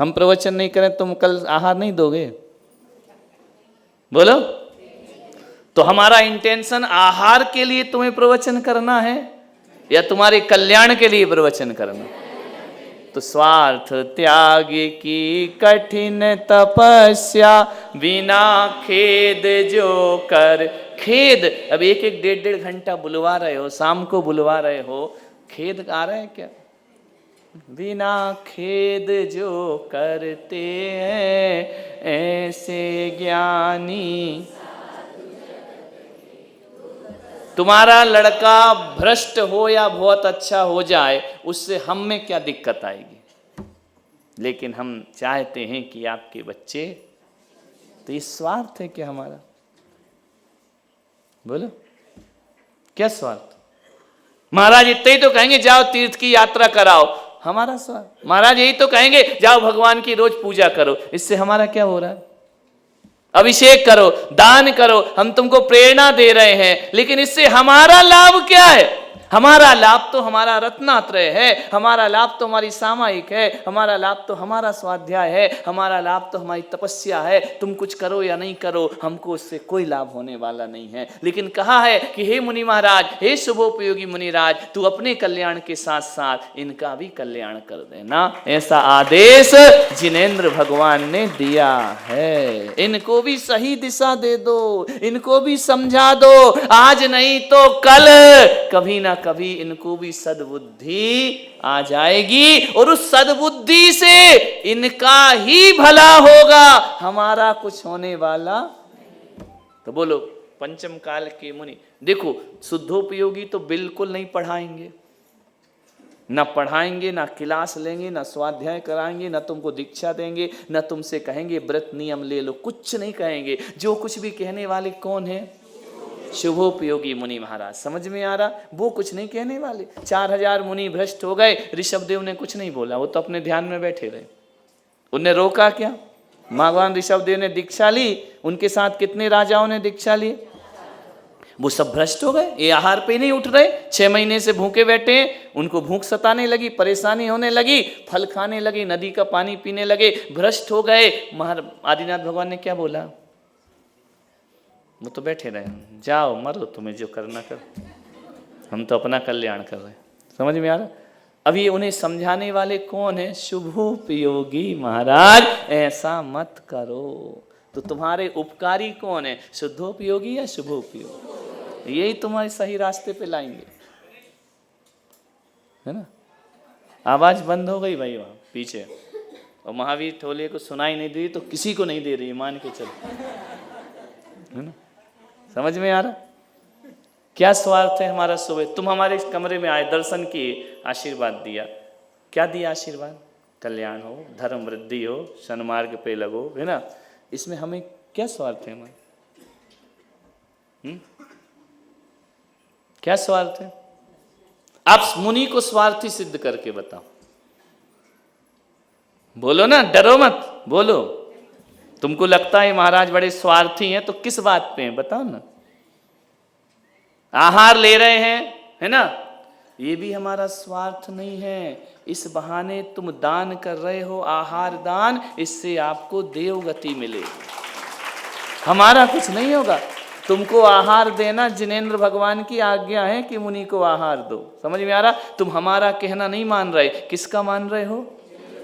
हम प्रवचन नहीं करें तुम कल आहार नहीं दोगे? बोलो, तो हमारा इंटेंशन आहार के लिए तुम्हें प्रवचन करना है या तुम्हारे कल्याण के लिए प्रवचन करना? तो स्वार्थ त्याग की कठिन तपस्या, बिना खेद जो कर। खेद, अब एक एक डेढ़ डेढ़ घंटा बुलवा रहे हो, शाम को बुलवा रहे हो, खेद आ रहा है क्या? बिना खेद जो करते हैं ऐसे ज्ञानी। तुम्हारा लड़का भ्रष्ट हो या बहुत अच्छा हो जाए, उससे हम में क्या दिक्कत आएगी? लेकिन हम चाहते हैं कि आपके बच्चे, तो ये स्वार्थ है क्या हमारा? बोलो क्या स्वार्थ? महाराज इतने ही तो कहेंगे जाओ तीर्थ की यात्रा कराओ, हमारा स्वार्थ। महाराज यही तो कहेंगे जाओ भगवान की रोज पूजा करो, इससे हमारा क्या हो रहा है? अभिषेक करो, दान करो, हम तुमको प्रेरणा दे रहे हैं, लेकिन इससे हमारा लाभ क्या है? हमारा लाभ तो हमारा रत्नात्रय है, हमारा लाभ तो हमारी सामायिक है, हमारा लाभ तो हमारा स्वाध्याय है, हमारा लाभ तो हमारी तपस्या है। तुम कुछ करो या नहीं करो, हमको उससे कोई लाभ होने वाला नहीं है। लेकिन कहा है कि हे मुनि महाराज, हे शुभोपयोगी मुनिराज, तू अपने कल्याण के साथ साथ इनका भी कल्याण कर देना, ऐसा आदेश जिनेंद्र भगवान ने दिया है। इनको भी सही दिशा दे दो, इनको भी समझा दो, आज नहीं तो कल कभी ना कभी इनको भी सद्बुद्धि आ जाएगी, और उस सद्बुद्धि से इनका ही भला होगा, हमारा कुछ होने वाला। तो बोलो पंचम काल के मुनि देखो, शुद्धोपयोगी तो बिल्कुल नहीं पढ़ाएंगे, ना पढ़ाएंगे, ना क्लास लेंगे, ना स्वाध्याय कराएंगे, ना तुमको दीक्षा देंगे, ना तुमसे कहेंगे व्रत नियम ले लो, कुछ नहीं कहेंगे। जो कुछ भी कहने वाले कौन है? शुभोपयोगी मुनि महाराज। समझ में आ रहा? वो कुछ नहीं कहने वाले। 4000 मुनि भ्रष्ट हो गए, ऋषभदेव ने कुछ नहीं बोला, वो तो अपने ध्यान में बैठे रहे। उनने रोका क्या? भगवान ऋषभदेव ने दीक्षा ली, उनके साथ कितने राजाओं ने दीक्षा ली? वो सब भ्रष्ट हो गए, ये आहार पे नहीं उठ रहे, 6 महीने से भूखे बैठे हैं, उनको भूख सताने लगी, परेशानी होने लगी, फल खाने लगे, नदी का पानी पीने लगे, भ्रष्ट हो गए। आदिनाथ भगवान ने क्या बोला? वो तो बैठे रहे, जाओ मरो, तुम्हें जो करना कर, हम तो अपना कल्याण कर रहे हैं। समझ में आ रहा? अभी उन्हें समझाने वाले कौन है? शुभोपयोगी महाराज, ऐसा मत करो। तो तुम्हारे उपकारी कौन है? शुद्धोपयोगी या शुभोपयोगी? यही तुम्हारे सही रास्ते पे लाएंगे, है ना? आवाज बंद हो गई भाई वहां पीछे, और महावीर ठोले को सुनाई नहीं दी तो किसी को नहीं दे रही, मान के चलो, है ना? समझ में आ रहा? क्या स्वार्थ है हमारा? सुबह तुम हमारे कमरे में आए, दर्शन किए, आशीर्वाद दिया, क्या दिया आशीर्वाद? कल्याण हो, धर्म वृद्धि हो, सन्मार्ग पे लगो, है ना? इसमें हमें क्या स्वार्थ है? हमारे क्या स्वार्थ है? आप मुनि को स्वार्थी सिद्ध करके बताओ, बोलो ना, डरो मत, बोलो। तुमको लगता है महाराज बड़े स्वार्थी हैं, तो किस बात पे हैं बताओ ना। आहार ले रहे हैं, है ना, ये भी हमारा स्वार्थ नहीं है। इस बहाने तुम दान कर रहे हो, आहार दान, इससे आपको देवगति मिलेगी, हमारा कुछ नहीं होगा। तुमको आहार देना जिनेंद्र भगवान की आज्ञा है कि मुनि को आहार दो। समझ में आ रहा? तुम हमारा कहना नहीं मान रहे, किसका मान रहे हो?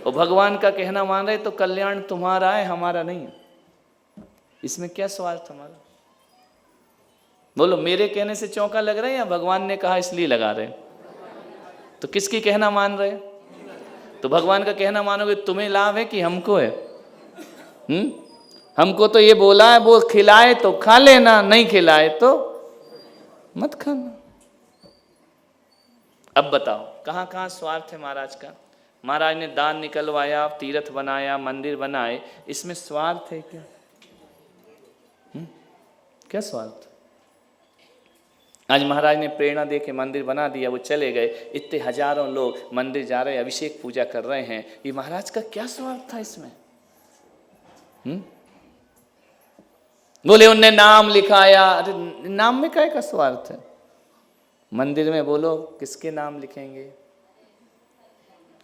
और भगवान का कहना मान रहे, तो कल्याण तुम्हारा है, हमारा नहीं है। इसमें क्या स्वार्थ हमारा? बोलो, मेरे कहने से चौंका लग रहा है या भगवान ने कहा इसलिए लगा रहे? तो किसकी कहना मान रहे? तो भगवान का कहना मानोगे, तुम्हें लाभ है कि हमको है? हमको तो ये बोला है, वो खिलाए तो खा लेना, नहीं खिलाए तो मत खाना। अब बताओ कहाँ कहाँ स्वार्थ है महाराज का? महाराज ने दान निकलवाया, तीर्थ बनाया, मंदिर बनाए, इसमें स्वार्थ है क्या? क्या स्वार्थ? आज महाराज ने प्रेरणा दे के मंदिर बना दिया, वो चले गए, इतने हजारों लोग मंदिर जा रहे हैं, अभिषेक पूजा कर रहे हैं, ये महाराज का क्या स्वार्थ था इसमें? बोले उनने नाम लिखाया, अरे नाम में क्या स्वार्थ है? मंदिर में बोलो किसके नाम लिखेंगे?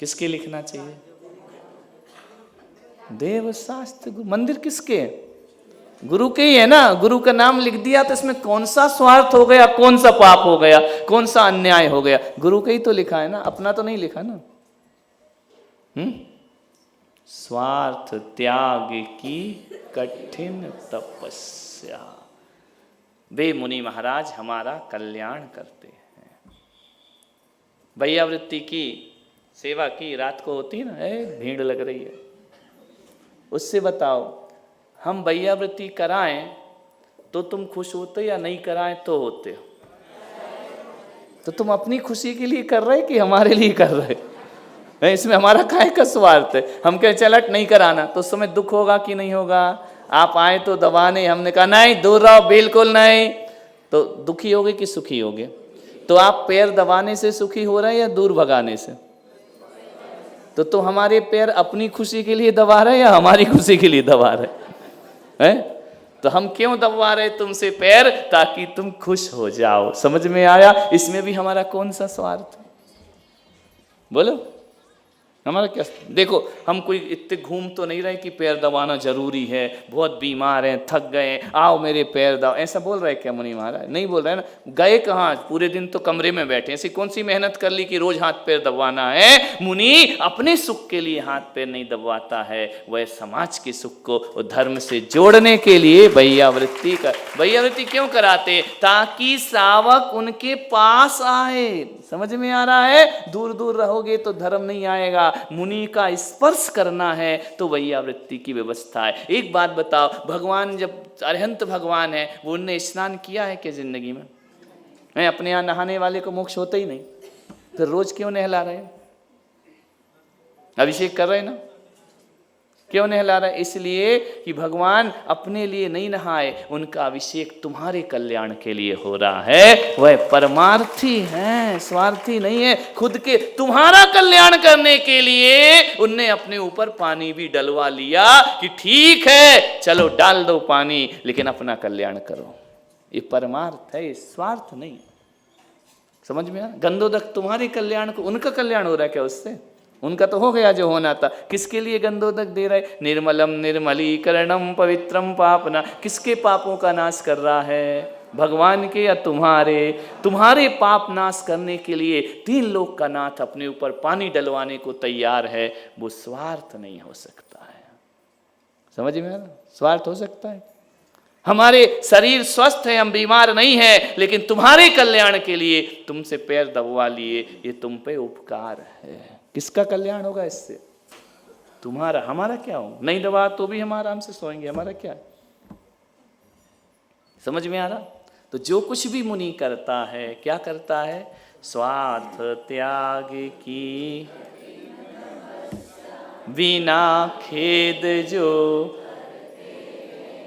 किसके लिखना चाहिए? देव शास्त्र मंदिर किसके? गुरु के ही है ना। गुरु का नाम लिख दिया तो इसमें कौन सा स्वार्थ हो गया, कौन सा पाप हो गया, कौन सा अन्याय हो गया? गुरु का ही तो लिखा है ना, अपना तो नहीं लिखा ना। स्वार्थ त्याग की कठिन तपस्या। वे मुनि महाराज हमारा कल्याण करते हैं। भैयावृत्ति की सेवा की, रात को होती है ना, भीड़ लग रही है, उससे बताओ हम भैयावृत्ति कराएं तो तुम खुश होते या नहीं कराएं तो होते हो? तो तुम अपनी खुशी के लिए कर रहे कि हमारे लिए कर रहे? इसमें हमारा काहे का स्वार्थ है? हम कहे चल हट नहीं कराना, तो उस समय दुख होगा कि नहीं होगा? आप आए तो दबाने, हमने कहा नहीं दूर रहो, बिल्कुल नहीं, तो दुखी होगे कि सुखी होगे? तो आप पैर दबाने से सुखी हो रहे हैं या दूर भगाने से? तो हमारे पैर अपनी खुशी के लिए दबा रहे हैं या हमारी खुशी के लिए दबा रहे हैं? तो हम क्यों दबा रहे तुमसे पैर? ताकि तुम खुश हो जाओ। समझ में आया? इसमें भी हमारा कौन सा स्वार्थ? बोलो हमारा क्या? देखो हम कोई इतने घूम तो नहीं रहे कि पैर दबाना जरूरी है, बहुत बीमार हैं, थक गए, आओ मेरे पैर दबाओ, ऐसा बोल रहे क्या मुनि महाराज? नहीं बोल रहे ना। गए कहाँ? पूरे दिन तो कमरे में बैठे, ऐसी कौन सी मेहनत कर ली कि रोज हाथ पैर दबाना है? मुनि अपने सुख के लिए हाथ पैर नहीं दबाता है, वह समाज के सुख को धर्म से जोड़ने के लिए भैयावृत्ति क्यों कराते? ताकि श्रावक उनके पास आए। समझ में आ रहा है? दूर दूर रहोगे तो धर्म नहीं आएगा, मुनि का स्पर्श करना है तो वैयावृत्ति की व्यवस्था है। एक बात बताओ, भगवान जब अरहंत भगवान है, वो उनने स्नान किया है क्या जिंदगी में? अपने यहाँ नहाने वाले को मोक्ष होता ही नहीं, फिर रोज क्यों नहला रहे? अभिषेक कर रहे ना, क्यों नहला रहे? इसलिए कि भगवान अपने लिए नहीं नहाए, उनका अभिषेक तुम्हारे कल्याण के लिए हो रहा है। वह परमार्थी है, स्वार्थी नहीं है। खुद के तुम्हारा कल्याण करने के लिए उनने अपने ऊपर पानी भी डलवा लिया कि ठीक है चलो डाल दो पानी, लेकिन अपना कल्याण करो। ये परमार्थ है, ये स्वार्थ नहीं। समझ में आ? गंधोदक तुम्हारे कल्याण को, उनका कल्याण हो रहा है क्या उससे? उनका तो हो गया जो होना था। किसके लिए गंधोदक दे रहे? निर्मलम निर्मलीकरणम पवित्रम पापना। किसके पापों का नाश कर रहा है? भगवान के या तुम्हारे पाप नाश करने के लिए तीन लोक का नाथ अपने ऊपर पानी डलवाने को तैयार है। वो स्वार्थ नहीं हो सकता है। समझ में आ रहा? स्वार्थ हो सकता है? हमारे शरीर स्वस्थ है, हम बीमार नहीं है, लेकिन तुम्हारे कल्याण के लिए तुमसे पैर दबवा लिए, ये तुम पे उपकार है। किसका कल्याण होगा इससे? तुम्हारा। हमारा क्या हो? नहीं दबा तो भी हम आराम से सोएंगे, हमारा क्या है? समझ में आ रहा? तो जो कुछ भी मुनि करता है, क्या करता है? स्वार्थ त्याग की बिना खेद जो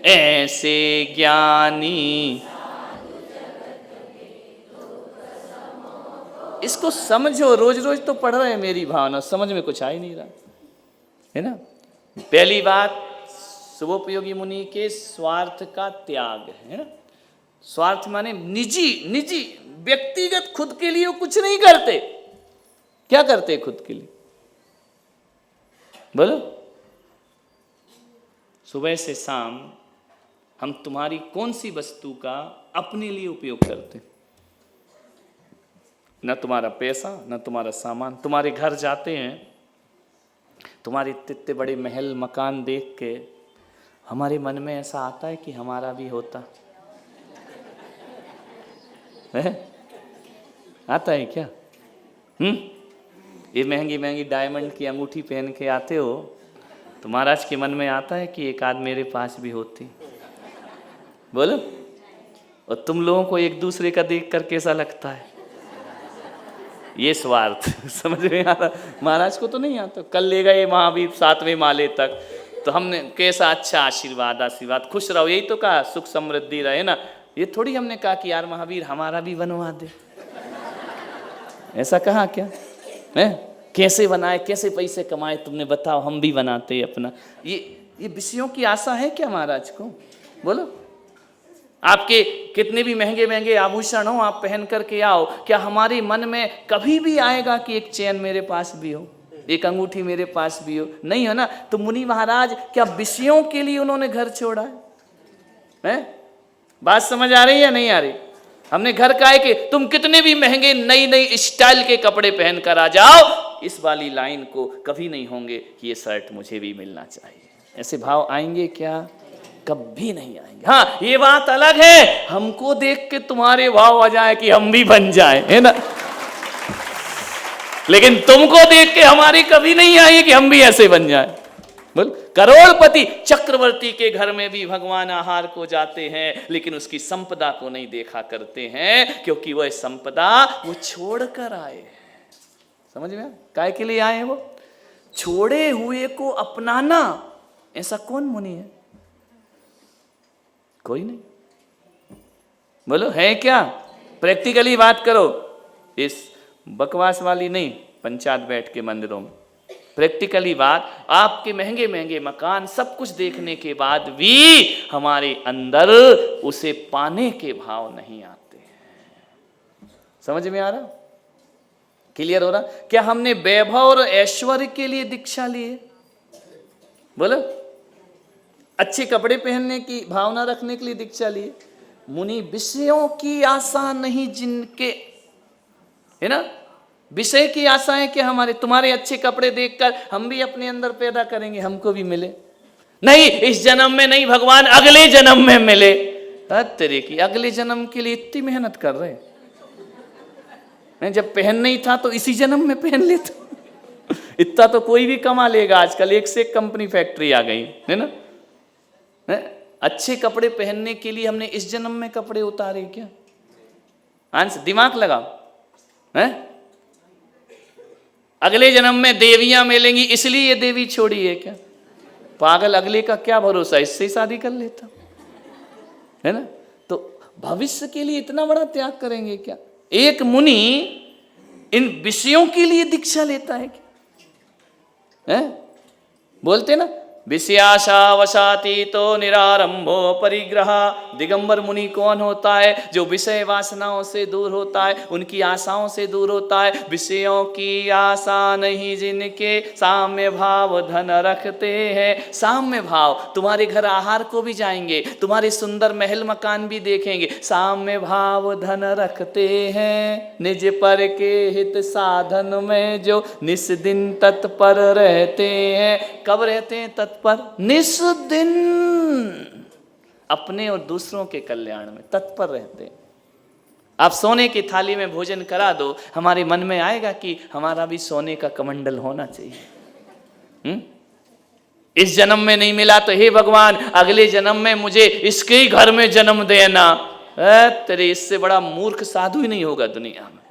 ऐसे ज्ञानी। इसको समझो, रोज रोज तो पढ़ रहे हैं, मेरी भावना समझ में कुछ आ ही नहीं रहा है ना। पहली बात, शुभोपयोगी मुनि के स्वार्थ का त्याग है ना। स्वार्थ माने निजी व्यक्तिगत, खुद के लिए वो कुछ नहीं करते। क्या करते खुद के लिए? बोलो। सुबह से शाम हम तुम्हारी कौन सी वस्तु का अपने लिए उपयोग करते? न तुम्हारा पैसा, न तुम्हारा सामान। तुम्हारे घर जाते हैं, तुम्हारे इतने बड़े महल मकान देख के हमारे मन में ऐसा आता है कि हमारा भी होता है? आता है क्या? ये महंगी महंगी डायमंड की अंगूठी पहन के आते हो, तो महाराज के मन में आता है कि एक आध मेरे पास भी होती। बोलो। और तुम लोगों को एक दूसरे का देख कर कैसा लगता है? ये स्वार्थ। समझ में आ रहा? महाराज को तो नहीं आता। कल ले गए महावीर 7वें माले तक, तो हमने कैसा अच्छा आशीर्वाद, खुश रहो, यही तो कहा, सुख समृद्धि रहे ना। ये थोड़ी हमने कहा कि यार महावीर हमारा भी बनवा दे। ऐसा कहा क्या है? कैसे बनाए, कैसे पैसे कमाए, तुमने बताओ, हम भी बनाते अपना। ये विषयों की आशा है क्या महाराज को? बोलो। आपके कितने भी महंगे महंगे आभूषण हो, आप पहन करके आओ, क्या हमारे मन में कभी भी आएगा कि एक चैन मेरे पास भी हो, एक अंगूठी मेरे पास भी हो? नहीं है ना। तो मुनि महाराज क्या विषयों के लिए उन्होंने घर छोड़ा है? बात समझ आ रही है नहीं आ रही? हमने घर का है कि तुम कितने भी महंगे नई स्टाइल के कपड़े पहन कर आ जाओ, इस वाली लाइन को कभी नहीं होंगे कि ये शर्ट मुझे भी मिलना चाहिए। ऐसे भाव आएंगे क्या? कभी नहीं आएंगे। हाँ, ये बात अलग है, हमको देख के तुम्हारे भाव आ जाए कि हम भी बन जाए, है ना। लेकिन तुमको देख के हमारी कभी नहीं आई कि हम भी ऐसे बन जाए। बोल। करोड़पति चक्रवर्ती के घर में भी भगवान आहार को जाते हैं, लेकिन उसकी संपदा को नहीं देखा करते हैं, क्योंकि वह संपदा वो छोड़ कर आए। समझ में? काय के लिए आए हैं वो? छोड़े हुए को अपनाना। ऐसा कौन मुनि है? कोई नहीं। बोलो है क्या? प्रैक्टिकली बात करो, इस बकवास वाली नहीं, पंचायत बैठ के मंदिरों में। प्रैक्टिकली बात, आपके महंगे महंगे मकान सब कुछ देखने के बाद भी हमारे अंदर उसे पाने के भाव नहीं आते हैं। समझ में आ रहा? क्लियर हो रहा? क्या हमने वैभव और ऐश्वर्य के लिए दीक्षा ली है? बोलो। अच्छे कपड़े पहनने की भावना रखने के लिए दीक्षा ली है? मुनि विषयों की आशा नहीं जिनके, है ना, विषय की आशा है कि हमारे तुम्हारे अच्छे कपड़े देखकर हम भी अपने अंदर पैदा करेंगे, हमको भी मिले। नहीं, इस जन्म में नहीं भगवान, अगले जन्म में मिले। तेरे की अगले जन्म के लिए इतनी मेहनत कर रहे हैं, जब पहन नहीं था तो इसी जन्म में पहन लेता। इतना तो कोई भी कमा लेगा आजकल, एक से एक कंपनी फैक्ट्री आ गई है ना। अच्छे कपड़े पहनने के लिए हमने इस जन्म में कपड़े उतारे क्या? आंसर दिमाग लगाओ। हैं? अगले जन्म में देवियां मिलेंगी इसलिए ये देवी छोड़ी है क्या? पागल, अगले का क्या भरोसा, इससे ही शादी कर लेता, है ना। तो भविष्य के लिए इतना बड़ा त्याग करेंगे क्या? एक मुनि इन विषयों के लिए दीक्षा लेता है क्या? है? बोलते ना, विषयाशावशातीतो निरारंभो परिग्रह। दिगंबर मुनि कौन होता है? जो विषय वासनाओं से दूर होता है, उनकी आशाओं से दूर होता है। विषयों की आशा नहीं जिनके, साम्य भाव धन रखते हैं। साम्य भाव, तुम्हारे घर आहार को भी जाएंगे, तुम्हारे सुंदर महल मकान भी देखेंगे, साम्य भाव धन रखते हैं। निज पर के हित साधन में जो निस दिन तत्पर रहते हैं। कब रहते हैं तत्पर? निस दिन अपने और दूसरों के कल्याण में तत्पर रहते हैं। आप सोने की थाली में भोजन करा दो, हमारे मन में आएगा कि हमारा भी सोने का कमंडल होना चाहिए। इस जन्म में नहीं मिला तो हे भगवान अगले जन्म में मुझे इसके ही घर में जन्म देना। तेरे इससे बड़ा मूर्ख साधु ही नहीं होगा दुनिया में,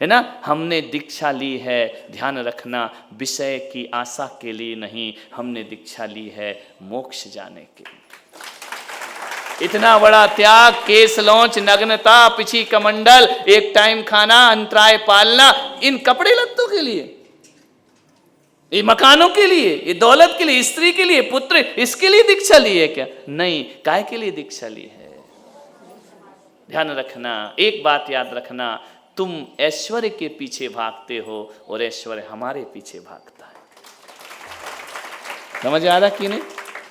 है ना। हमने दीक्षा ली है, ध्यान रखना, विषय की आशा के लिए नहीं, हमने दीक्षा ली है मोक्ष जाने के लिए। इतना बड़ा त्याग, केस लौंच, नग्नता, पिछी कमंडल, एक टाइम खाना, अंतराय पालना, इन कपड़े लत्तों के लिए, ये मकानों के लिए, ये दौलत के लिए, स्त्री के लिए, पुत्र, इसके लिए दीक्षा ली है क्या? नहीं। काय के लिए दीक्षा ली है? ध्यान रखना, एक बात याद रखना, तुम ऐश्वर्य के पीछे भागते हो और ऐश्वर्य हमारे पीछे भागता है। समझ आ रहा कि नहीं?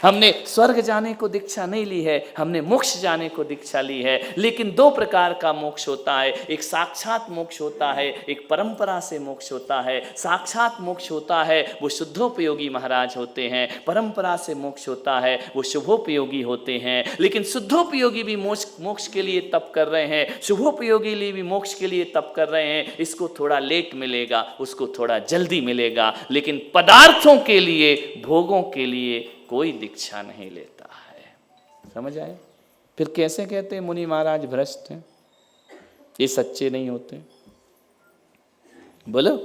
हमने स्वर्ग जाने को दीक्षा नहीं ली है, हमने मोक्ष जाने को दीक्षा ली है। लेकिन दो प्रकार का मोक्ष होता है, एक साक्षात मोक्ष होता है, एक परंपरा से मोक्ष होता है। साक्षात मोक्ष होता है वो शुद्धोपयोगी महाराज होते हैं, परंपरा से मोक्ष होता है वो शुभोपयोगी होते हैं। लेकिन शुद्धोपयोगी भी मोक्ष के लिए तप कर रहे हैं, शुभोपयोगी लिए भी मोक्ष के लिए तप कर रहे हैं। इसको थोड़ा लेट मिलेगा, उसको थोड़ा जल्दी मिलेगा, लेकिन पदार्थों के लिए, भोगों के लिए कोई दीक्षा नहीं लेता है। समझ आए? फिर कैसे कहते हैं मुनि महाराज भ्रष्ट हैं, ये सच्चे नहीं होते? बोलो,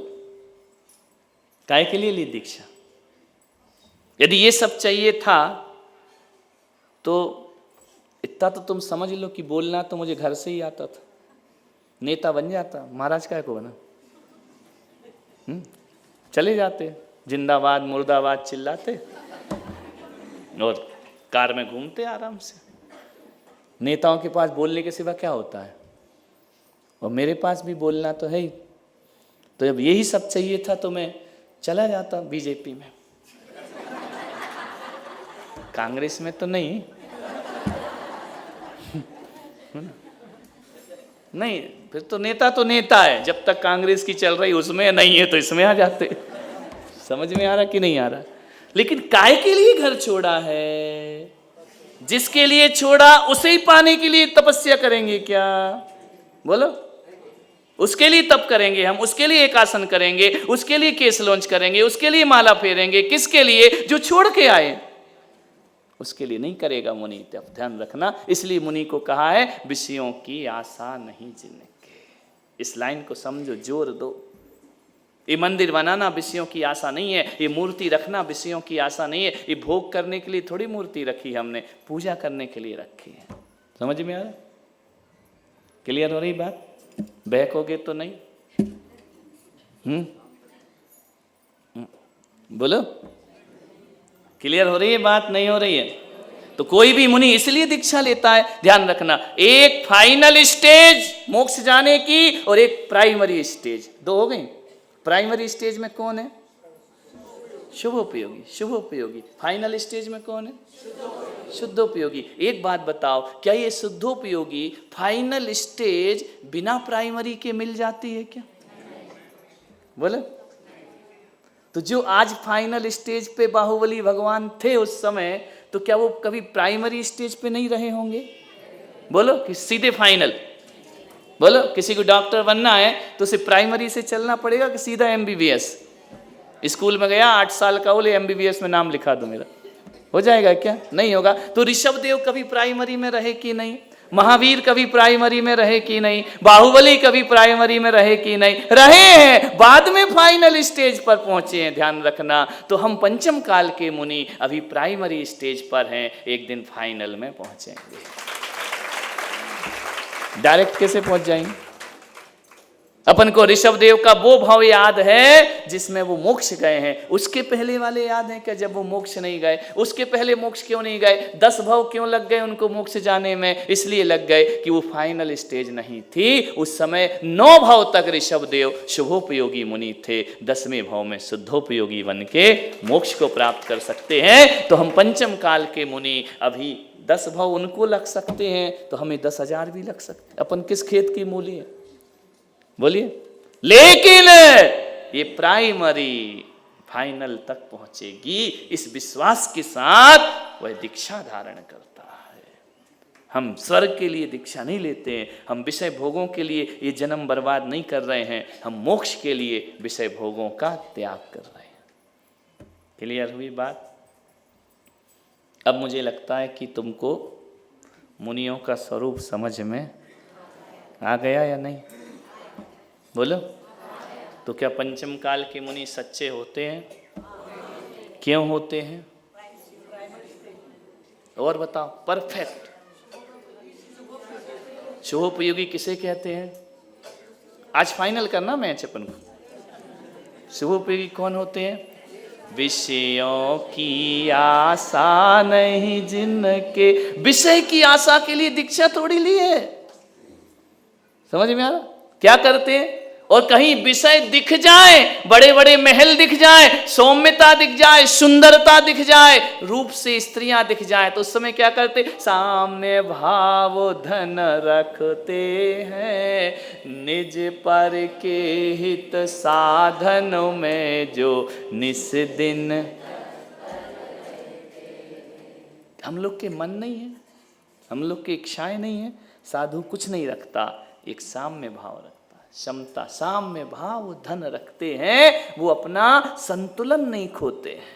काय के लिए ली दीक्षा? यदि ये सब चाहिए था तो इतना तो तुम समझ लो कि बोलना तो मुझे घर से ही आता था, नेता बन जाता। महाराज काय को बना? चले जाते, जिंदाबाद मुर्दाबाद चिल्लाते और कार में घूमते आराम से। नेताओं के पास बोलने के सिवा क्या होता है? और मेरे पास भी बोलना तो है ही। तो जब यही सब चाहिए था तो मैं चला जाता बीजेपी में, कांग्रेस में तो नहीं। नहीं, फिर तो नेता है, जब तक कांग्रेस की चल रही उसमें नहीं है तो इसमें आ जाते। समझ में आ रहा कि नहीं आ रहा? लेकिन काय के लिए घर छोड़ा है? जिसके लिए छोड़ा उसे ही पाने के लिए तपस्या करेंगे क्या? बोलो, उसके लिए तप करेंगे हम, उसके लिए एक आसन करेंगे, उसके लिए केस लॉन्च करेंगे, उसके लिए माला फेरेंगे। किसके लिए? जो छोड़ के आए, उसके लिए नहीं करेगा मुनि। ध्यान रखना, इसलिए मुनि को कहा है विषयों की आशा नहीं जिनके। इस लाइन को समझो, जोर दो। ये मंदिर बनाना विषयों की आशा नहीं है, ये मूर्ति रखना विषयों की आशा नहीं है। ये भोग करने के लिए थोड़ी मूर्ति रखी हमने, पूजा करने के लिए रखी है। समझ में आ रहा? क्लियर हो रही बात? बहकोगे तो नहीं? बोलो, क्लियर हो रही है बात? नहीं हो रही है? तो कोई भी मुनि इसलिए दीक्षा लेता है, ध्यान रखना, एक फाइनल स्टेज मोक्ष जाने की और एक प्राइमरी स्टेज, दो हो गई। प्राइमरी स्टेज में कौन है? शुभोपयोगी, शुभोपयोगी। फाइनल स्टेज में कौन है? शुद्धोपयोगी। एक बात बताओ, क्या ये शुद्धोपयोगी फाइनल स्टेज बिना प्राइमरी के मिल जाती है क्या? बोले तो जो आज फाइनल स्टेज पे बाहुबली भगवान थे उस समय, तो क्या वो कभी प्राइमरी स्टेज पे नहीं रहे होंगे? बोलो कि सीधे फाइनल। बोलो, किसी को डॉक्टर बनना है तो उसे प्राइमरी से चलना पड़ेगा कि सीधा एमबीबीएस? स्कूल में गया 8 साल का, बोले एमबीबीएस में नाम लिखा दो मेरा, हो जाएगा क्या? नहीं होगा। तो ऋषभदेव कभी प्राइमरी में रहे कि नहीं? महावीर कभी प्राइमरी में रहे कि नहीं? बाहुबली कभी प्राइमरी में रहे कि नहीं? रहे हैं, बाद में फाइनल स्टेज पर पहुंचे हैं। ध्यान रखना। तो हम पंचम काल के मुनि अभी प्राइमरी स्टेज पर हैं, एक दिन फाइनल में पहुंचेंगे। डायरेक्ट कैसे पहुंच जाएंगे? अपन को ऋषभदेव का वो भाव याद है जिसमें वो मोक्ष गए हैं। उसके पहले वाले याद हैं क्या, जब वो मोक्ष नहीं गए? उसके पहले मोक्ष क्यों नहीं गए? 10 भाव क्यों लग गए उनको मोक्ष जाने में? इसलिए लग गए कि वो फाइनल स्टेज नहीं थी। उस समय 9 भाव तक ऋषभदेव शुभोपयोगी मुनि थे, 10वें भाव में शुद्धोपयोगी बन के मोक्ष को प्राप्त कर सकते हैं। तो हम पंचम काल के मुनि अभी 10 भाव उनको लग सकते हैं, तो हमें 10,000 भी लग सकते हैं। अपन किस खेत की मूली है? बोलिए। लेकिन ये प्राइमरी फाइनल तक पहुंचेगी, इस विश्वास के साथ वह दीक्षा धारण करता है। हम स्वर्ग के लिए दीक्षा नहीं लेते हैं, हम विषय भोगों के लिए ये जन्म बर्बाद नहीं कर रहे हैं, हम मोक्ष के लिए विषय भोगों का त्याग कर रहे हैं। क्लियर हुई बात? अब मुझे लगता है कि तुमको मुनियों का स्वरूप समझ में आ गया या नहीं? बोलो। तो क्या पंचम काल के मुनि सच्चे होते हैं? क्यों होते हैं? और बताओ। परफेक्ट। शुभोपयोगी किसे कहते हैं? आज फाइनल करना मैच अपन को। शुभोपयोगी कौन होते हैं? विषयों की आशा नहीं जिनके। विषय की आशा के लिए दीक्षा थोड़ी ली है। समझ में आ रहा? क्या करते हैं? और कहीं विषय दिख जाए, बड़े बड़े महल दिख जाए, सौम्यता दिख जाए, सुंदरता दिख जाए, रूप से स्त्रियां दिख जाए, तो उस समय क्या करते? साम्य भाव धन रखते हैं, निज पर के हित साधन में जो निस दिन। हम लोग के मन नहीं है, हम लोग की इच्छाएं नहीं है। साधु कुछ नहीं रखता, एक साम्य भाव रखता है, क्षमता। साम्य भाव धन रखते हैं, वो अपना संतुलन नहीं खोते हैं,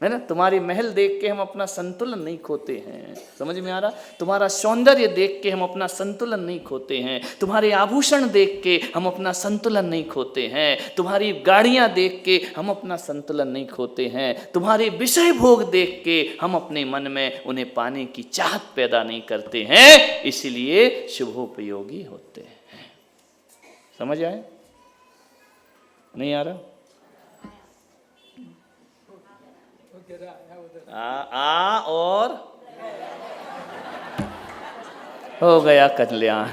है ना? तुम्हारी महल देख के हम अपना संतुलन नहीं खोते हैं। समझ में आ रहा? तुम्हारा सौंदर्य देख के हम अपना संतुलन नहीं खोते हैं, तुम्हारे आभूषण देख के हम अपना संतुलन नहीं खोते हैं, तुम्हारी गाड़ियां देख के हम अपना संतुलन नहीं खोते हैं, तुम्हारे विषय भोग देख के हम अपने मन में उन्हें पाने की चाहत पैदा नहीं करते हैं, इसलिए शुभोपयोगी होते हैं। समझ आए? नहीं आ रहा? आ और हो गया कल्याण।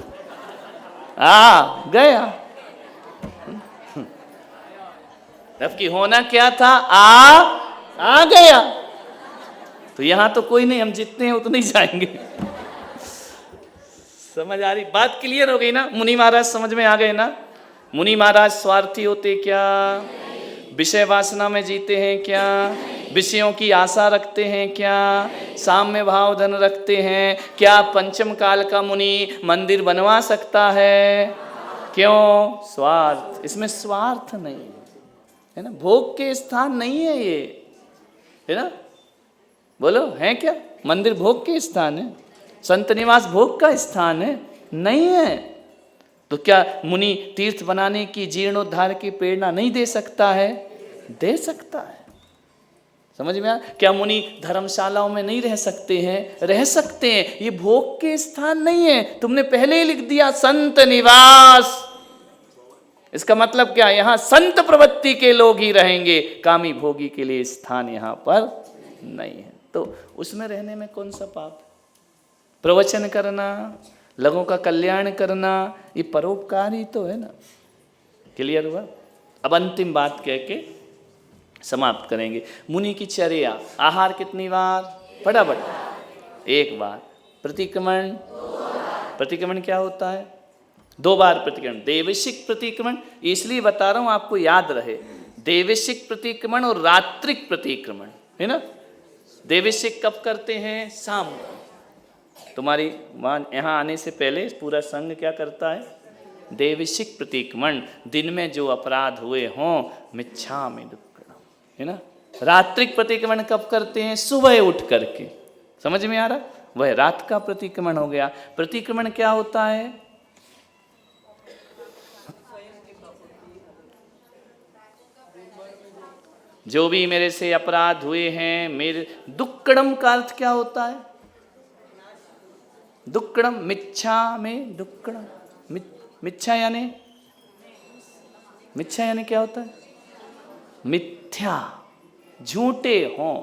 आ गया। तब की होना क्या था? आ गया। तो यहां तो कोई नहीं, हम जितने हैं उतने ही जाएंगे। समझ आ रही बात? क्लियर हो गई ना? मुनि महाराज समझ में आ गए ना? मुनि महाराज स्वार्थी होते क्या? विषय वासना में जीते हैं क्या? विषयों की आशा रखते हैं क्या? साम्य भाव धन रखते हैं क्या? पंचम काल का मुनि मंदिर बनवा सकता है? क्यों? स्वार्थ। इसमें स्वार्थ नहीं है ना, भोग के स्थान नहीं है ये, है ना? बोलो, है क्या? मंदिर भोग के स्थान है? संत निवास भोग का स्थान है? नहीं है। तो क्या मुनि तीर्थ बनाने की, जीर्णोद्धार की प्रेरणा नहीं दे सकता है? दे सकता है। समझ में आया? क्या मुनि धर्मशालाओं में नहीं रह सकते हैं? रह सकते हैं। ये भोग के स्थान नहीं है। तुमने पहले ही लिख दिया संत निवास। इसका मतलब क्या? यहां संत प्रवृत्ति के लोग ही रहेंगे, कामी भोगी के लिए स्थान यहां पर नहीं है। तो उसमें रहने में कौन सा पाप? प्रवचन करना, लोगों का कल्याण करना, ये परोपकार ही तो है ना। क्लियर हुआ? अब अंतिम बात कह के समाप्त करेंगे। मुनि की चर्या, आहार कितनी बार? फटाफट। एक बार। प्रतिक्रमण, प्रतिक्रमण क्या होता है? 2 बार प्रतिक्रमण। देवशिक प्रतिक्रमण, इसलिए बता रहा हूं आपको याद रहे, देवशिक प्रतिक्रमण और रात्रिक प्रतिक्रमण, है ना। देवशिक कब करते हैं? शाम को। तुम्हारी यहाँ आने से पहले पूरा संघ क्या करता है? देवशिक प्रतिक्रमण, दिन में जो अपराध हुए हों मिच्छामि दुक्कडम, है ना। रात्रिक प्रतिक्रमण कब करते हैं? सुबह उठ करके। समझ में आ रहा? वह रात का प्रतिक्रमण हो गया। प्रतिक्रमण क्या होता है? जो भी मेरे से अपराध हुए हैं, मेरे दुक्कडम का अर्थ क्या होता है? दुक्कडम, मिच्छा में दुक्कडम। मिच्छा यानी, मिच्छा यानी क्या होता है? मिथ्या, झूठे हों,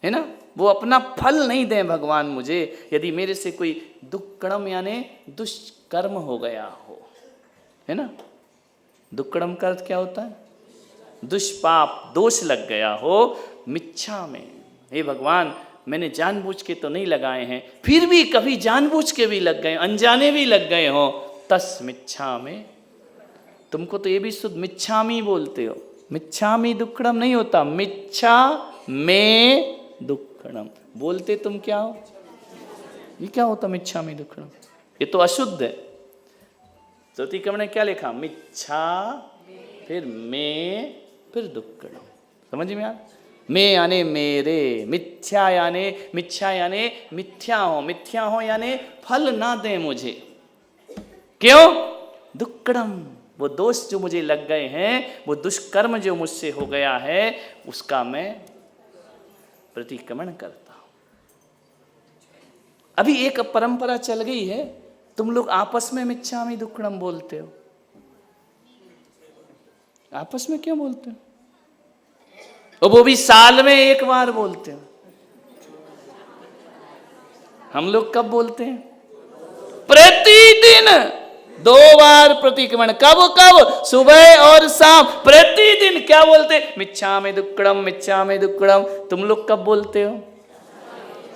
है ना। वो अपना फल नहीं दें भगवान मुझे, यदि मेरे से कोई दुक्कडम यानी दुष्कर्म हो गया हो, है ना। दुक्कडम का अर्थ क्या होता है? दुष्पाप, दोष लग गया हो। मिच्छा में, हे भगवान मैंने जानबूझ के तो नहीं लगाए हैं, फिर भी कभी जानबूझ के भी लग गए, अनजाने भी लग गए हो, तस मिच्छा में। तुमको तो ये भी शुद्ध मिच्छामी बोलते हो, मिच्छामी दुक्कडम नहीं होता, मिच्छा में दुक्कडम बोलते तुम क्या हो? ये क्या होता मिच्छामी दुक्कडम? ये तो अशुद्ध है। प्रतिक्रमण ने क्या लिखा? मिच्छा, फिर में, फिर दुक्कडम। समझ में आ? मैं यानी मेरे, मिथ्या यानी, मिथ्या यानी मिथ्या हो यानी फल ना दे मुझे। क्यों? दुक्कडम, वो दोष जो मुझे लग गए हैं, वो दुष्कर्म जो मुझसे हो गया है, उसका मैं प्रतिक्रमण करता हूं। अभी एक परंपरा चल गई है, तुम लोग आपस में मिच्छामि दुक्कडम बोलते हो। आपस में क्यों बोलते हो? और वो भी साल में एक बार बोलते हो। हम लोग कब बोलते हैं? प्रतिदिन 2 बार प्रतिक्रमण। कब कब? सुबह और शाम, प्रतिदिन। क्या बोलते? मिच्छामि दुक्कडम, मिच्छामि दुक्कडम। तुम लोग कब बोलते हो?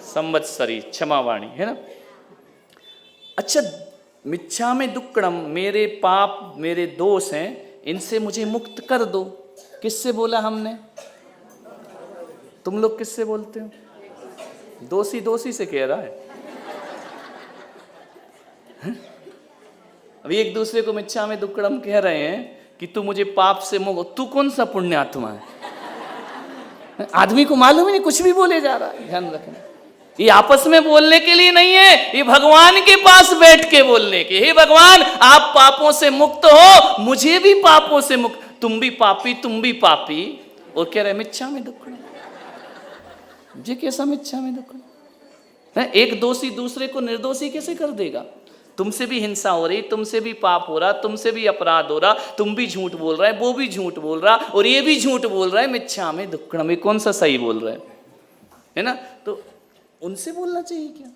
संवत्सरी, क्षमावाणी, है ना। अच्छा, मिच्छामि दुक्कडम, मेरे पाप, मेरे दोष हैं, इनसे मुझे मुक्त कर दो। किससे बोला हमने? तुम लोग किससे बोलते हो? दोषी दोषी से कह रहा है। अभी एक दूसरे को मिच्छामि दुक्कडम कह रहे हैं कि तू मुझे पाप से मुक्त। तू कौन सा पुण्यात्मा है? आदमी को मालूम ही नहीं, कुछ भी बोले जा रहा है। ध्यान रखना, ये आपस में बोलने के लिए नहीं है, ये भगवान के पास बैठ के बोलने के। हे भगवान, आप पापों से मुक्त हो, मुझे भी पापों से मुक्त। तुम भी पापी, तुम भी पापी, और कह रहे मिच्छामि दुक्कडम। ये कैसा मिच्छामि दुक्कडम? एक दोषी दूसरे को निर्दोषी कैसे कर देगा? तुमसे भी हिंसा हो रही, तुमसे भी पाप हो रहा, तुमसे भी अपराध हो रहा, तुम भी झूठ बोल रहा है, वो भी झूठ बोल रहा, और ये भी झूठ बोल रहा है, मिच्छामि दुक्कडम। ये कौन सा सही बोल रहा है ना। तो उनसे बोलना चाहिए क्या?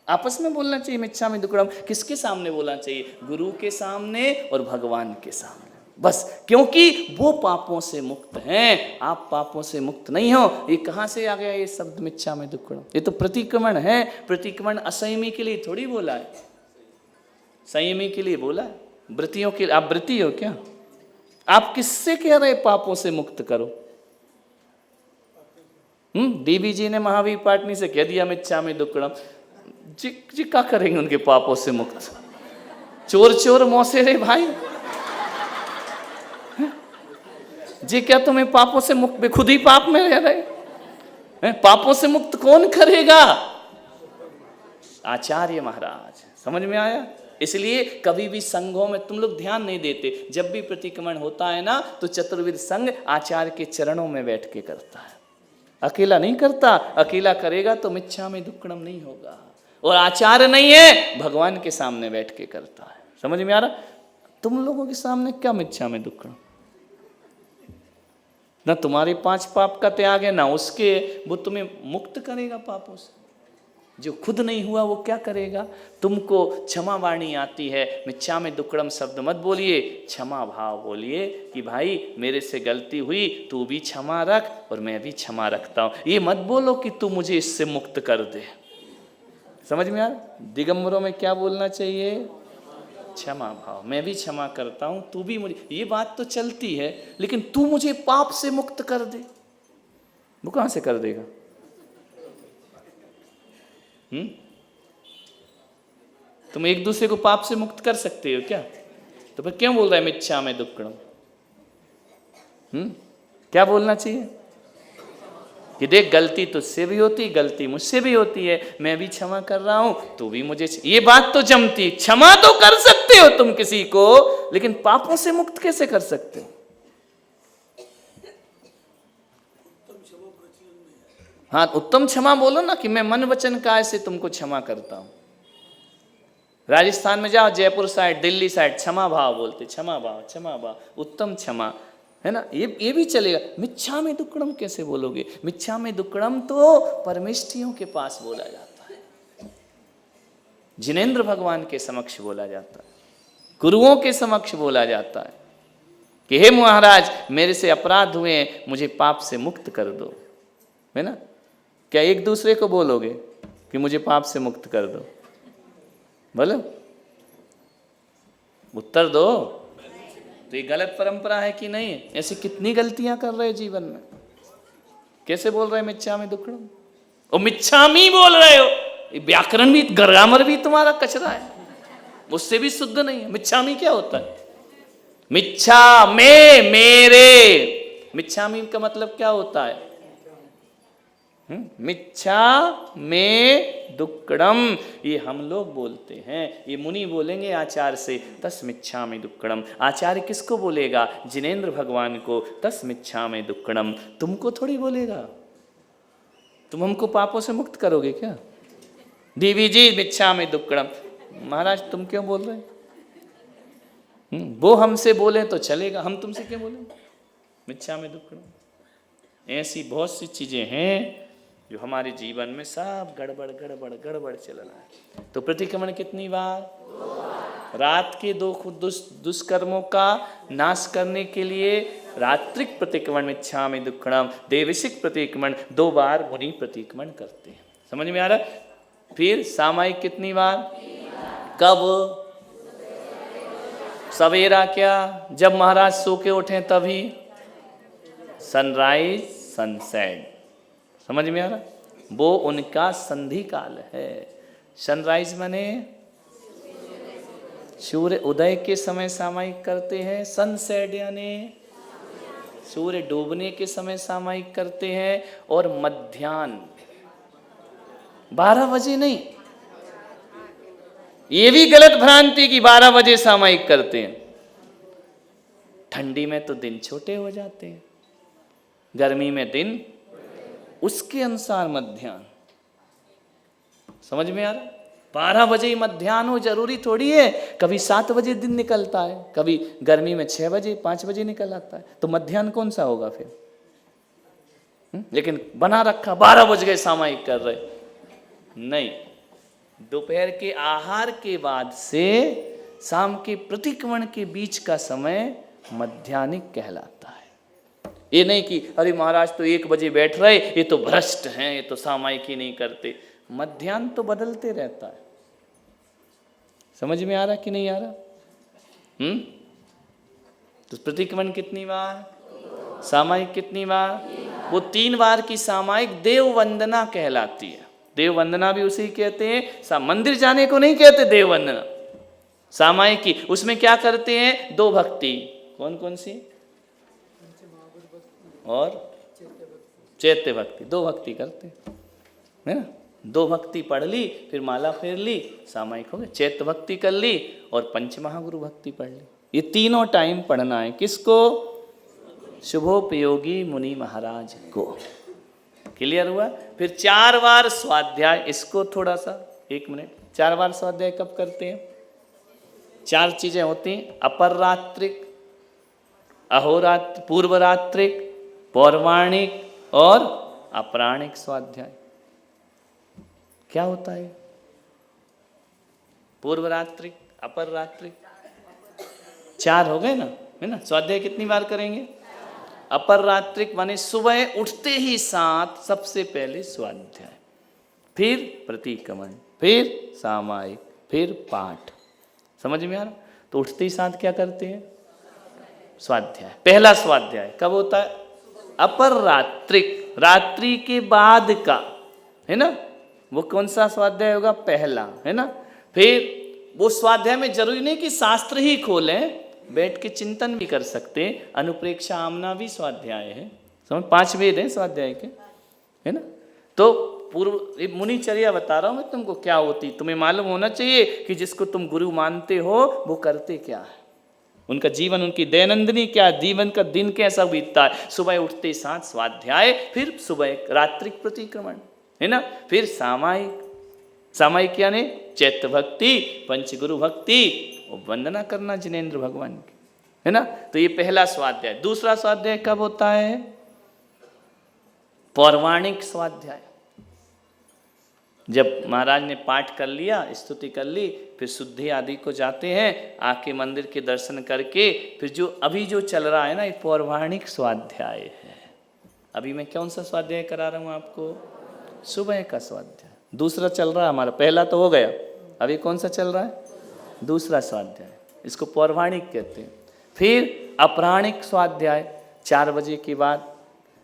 आपस में बोलना चाहिए मिच्छामि दुक्कडम। किसके सामने बोलना चाहिए? गुरु के सामने और भगवान के सामने, बस। क्योंकि वो पापों से मुक्त हैं, आप पापों से मुक्त नहीं हो। ये कहाँ से आ गया ये शब्द मिच्छामि दुक्कडम? ये तो प्रतिक्रमण है। प्रतिक्रमण असंयमी के लिए थोड़ी बोला है, संयमी के लिए बोला है, व्रतियों के लिए। आप व्रती हो क्या? आप किससे कह रहे पापों से मुक्त करो? डीबी जी ने महावीर पाटनी से कह दिया मिच्छामि दुक्कडम। जी क्या करेंगे उनके पापों से मुक्त? चोर चोर मौसेरे भाई जी, क्या तुम्हें पापों से मुक्त? खुद ही पाप में रह रहे हैं। पापों से मुक्त कौन करेगा? आचार्य महाराज। समझ में आया? इसलिए कभी भी संघों में तुम लोग ध्यान नहीं देते, जब भी प्रतिक्रमण होता है ना तो चतुर्विध संघ आचार्य के चरणों में बैठ के करता है, अकेला नहीं करता। अकेला करेगा तो मिच्छामि दुक्कडम नहीं होगा, और आचार्य नहीं है, भगवान के सामने बैठ के करता है। समझ में आ रहा? तुम लोगों के सामने क्या मिच्छामि दुक्कडम? ना तुम्हारे 5 पाप का त्याग है, ना उसके, वो तुम्हें मुक्त करेगा पापों से। जो खुद नहीं हुआ वो क्या करेगा? तुमको क्षमा वाणी आती है, मिच्छामि दुक्कडम शब्द मत बोलिए, क्षमा भाव बोलिए कि भाई मेरे से गलती हुई, तू भी क्षमा रख और मैं भी क्षमा रखता हूँ। ये मत बोलो कि तू मुझे इससे मुक्त कर दे। समझ में आ रहा? दिगंबरों में क्या बोलना चाहिए? क्षमा भाव, मैं भी क्षमा करता हूँ, तू भी मुझे, ये बात तो चलती है, लेकिन तू मुझे पाप से मुक्त कर दे, वो कहाँ से कर देगा? तुम एक दूसरे को पाप से मुक्त कर सकते हो क्या? तो फिर क्यों बोल रहा है मिच्छामि दुक्कडम? क्या बोलना चाहिए कि देख गलती तुझसे भी होती, गलती मुझसे भी होती है, मैं भी क्षमा कर रहा हूं, तू भी मुझे। ये बात तो जमती। क्षमा तो कर सकते हो तुम किसी को, लेकिन पापों से मुक्त कैसे कर सकते हो? हाँ, उत्तम क्षमा बोलो ना कि मैं मन वचन काय से तुमको क्षमा करता हूं। राजस्थान में जाओ, जयपुर साइड, दिल्ली साइड क्षमा भाव बोलते, क्षमा भाव, क्षमा भाव, उत्तम क्षमा, है ना? ये भी चलेगा। मिच्छामि दुक्कडम कैसे बोलोगे? मिच्छामि दुक्कडम तो परमेष्ठियों के पास बोला जाता है, जिनेंद्र भगवान के समक्ष बोला जाता है, गुरुओं के समक्ष बोला जाता है कि हे महाराज मेरे से अपराध हुए हैं, मुझे पाप से मुक्त कर दो, है ना? क्या एक दूसरे को बोलोगे कि मुझे पाप से मुक्त कर दो? बोलो, उत्तर दो। तो ये गलत परंपरा है कि नहीं? ऐसी कितनी गलतियां कर रहे हो जीवन में। कैसे बोल रहे हैं मिच्छामि दुक्कडम? और मिच्छामि बोल रहे हो, व्याकरण भी, ग्रामर भी तुम्हारा कचरा है, उससे भी शुद्ध नहीं है। मिच्छामि क्या होता है? मिच्छा में, मेरे। मिच्छामि का मतलब क्या होता है? मिच्छा में दुक्कडम, ये हम लोग बोलते हैं, ये मुनि बोलेंगे आचार्य से, तस मिच्छामि दुक्कडम। आचार्य किसको बोलेगा? जिनेंद्र भगवान को, तस मिच्छामि दुक्कडम। तुमको थोड़ी बोलेगा। तुम हमको पापों से मुक्त करोगे क्या? देवी जी मिच्छामि दुक्कडम। महाराज तुम क्यों बोल रहे हैं? वो हमसे बोले तो चलेगा, हम तुमसे क्यों बोलें मिच्छामि दुक्कडम? ऐसी बहुत सी चीजें हैं जो हमारे जीवन में सब गड़बड़ गड़बड़ गड़बड़ चल रहा है। तो प्रतिक्रमण कितनी बार? रात के 2 दुष्कर्मों का नाश करने के लिए रात्रिक प्रतिक्रमण मिच्छामि दुक्कडम, देवशिक प्रतिक्रमण 2 बार मुनि प्रतिक्रमण करते हैं। समझ में आ रहा? फिर सामायिक कितनी बार? कब? सवेरा क्या? जब महाराज सो के उठे तभी, सनराइज सनसेट। समझ में आ रहा? वो उनका संधि काल है। सनराइज माने सूर्य उदय के समय सामायिक करते हैं, सनसेट यानी सूर्य डूबने के समय सामायिक करते हैं, और मध्याह्न 12 बजे नहीं। ये भी गलत भ्रांति कि 12 बजे सामायिक करते हैं। ठंडी में तो दिन छोटे हो जाते हैं, गर्मी में दिन उसके अनुसार मध्याह्न। समझ में आ रहा? 12 बजे ही मध्याह्न हो जरूरी थोड़ी है। कभी 7 बजे दिन निकलता है, कभी गर्मी में 6 बजे 5 बजे निकल आता है, तो मध्याह्न कौन सा होगा फिर? लेकिन बना रखा 12 बज गए सामायिक कर रहे। नहीं, दोपहर के आहार के बाद से शाम के प्रतिक्रमण के बीच का समय मध्याह्निक कहलाता है। ये नहीं कि अरे महाराज तो 1 बजे बैठ रहे, ये तो भ्रष्ट हैं, ये तो सामायिक ही नहीं करते। मध्याह्न तो बदलते रहता है। समझ में आ रहा कि नहीं आ रहा? तो प्रतिक्रमण कितनी बार? सामायिक कितनी बार? वो 3 बार की सामायिक देव वंदना कहलाती है। देव वंदना भी उसी कहते हैं, मंदिर जाने को नहीं कहते देव वंदना। सामायिक की उसमें क्या करते हैं? 2 भक्ति। कौन कौन सी? और चैत्य भक्ति, 2 भक्ति करते हैं, है ना? 2 भक्ति पढ़ ली, फिर माला फेर ली, सामायिक हो गए। चैत्य भक्ति कर ली और पंचमहागुरु भक्ति पढ़ ली। ये तीनों टाइम पढ़ना है। किसको? शुभोपयोगी मुनि महाराज को। क्लियर हुआ? फिर 4 बार स्वाध्याय। इसको थोड़ा सा 1 मिनट, 4 बार स्वाध्याय कब करते हैं? 4 चीजें होती हैं, अपर रात्रिक, अहोरात्र, पूर्व रात्रिक, पौर्वाणिक और अपराणिक स्वाध्याय। क्या होता है? पूर्व रात्रिक, अपर रात्रिक, 4 हो गए ना, है ना? स्वाध्याय कितनी बार करेंगे? अपर रात्रिक माने सुबह उठते ही साथ सबसे पहले स्वाध्याय, फिर प्रतिक्रमण, फिर सामायिक, फिर पाठ। समझ में आ रहा? तो उठते ही साथ क्या करते हैं? स्वाध्याय। पहला स्वाध्याय कब होता है? अपर रात्रिक, रात्रि के बाद का, है ना? वो कौन सा स्वाध्याय होगा? पहला, है ना? फिर वो स्वाध्याय में जरूरी नहीं कि शास्त्र ही खोलें, बैठ के चिंतन भी कर सकते हैं। अनुप्रेक्षा आमना भी स्वाध्याय है। समझ? 5 वेद हैं स्वाध्याय के, है ना? तो पूर्व मुनिचर्या बता रहा हूं मैं तुमको क्या होती। तुम्हें मालूम होना चाहिए कि जिसको तुम गुरु मानते हो वो करते क्या है, उनका जीवन, उनकी दैनंदिनी क्या, जीवन का दिन कैसा बीतता है। सुबह उठते साथ स्वाध्याय, फिर सुबह रात्रिक प्रतिक्रमण, है ना? फिर सामायिक। सामायिक यानी चैत्य भक्ति, पंचगुरु भक्ति, वंदना करना जिनेंद्र भगवान की, है ना? तो ये पहला स्वाध्याय। दूसरा स्वाध्याय कब होता है? पौर्वाणिक स्वाध्याय। जब महाराज ने पाठ कर लिया, स्तुति कर ली, फिर शुद्धि आदि को जाते हैं, आके मंदिर के दर्शन करके फिर जो अभी जो चल रहा है ना, ये पौर्वाणिक स्वाध्याय है। अभी मैं कौन सा स्वाध्याय करा रहा हूँ आपको? सुबह का स्वाध्याय। दूसरा चल रहा है हमारा, पहला तो हो गया, अभी कौन सा चल रहा है? दूसरा स्वाध्याय। इसको पौर्वाणिक कहते हैं। फिर अपराणिक स्वाध्याय 4 बजे के बाद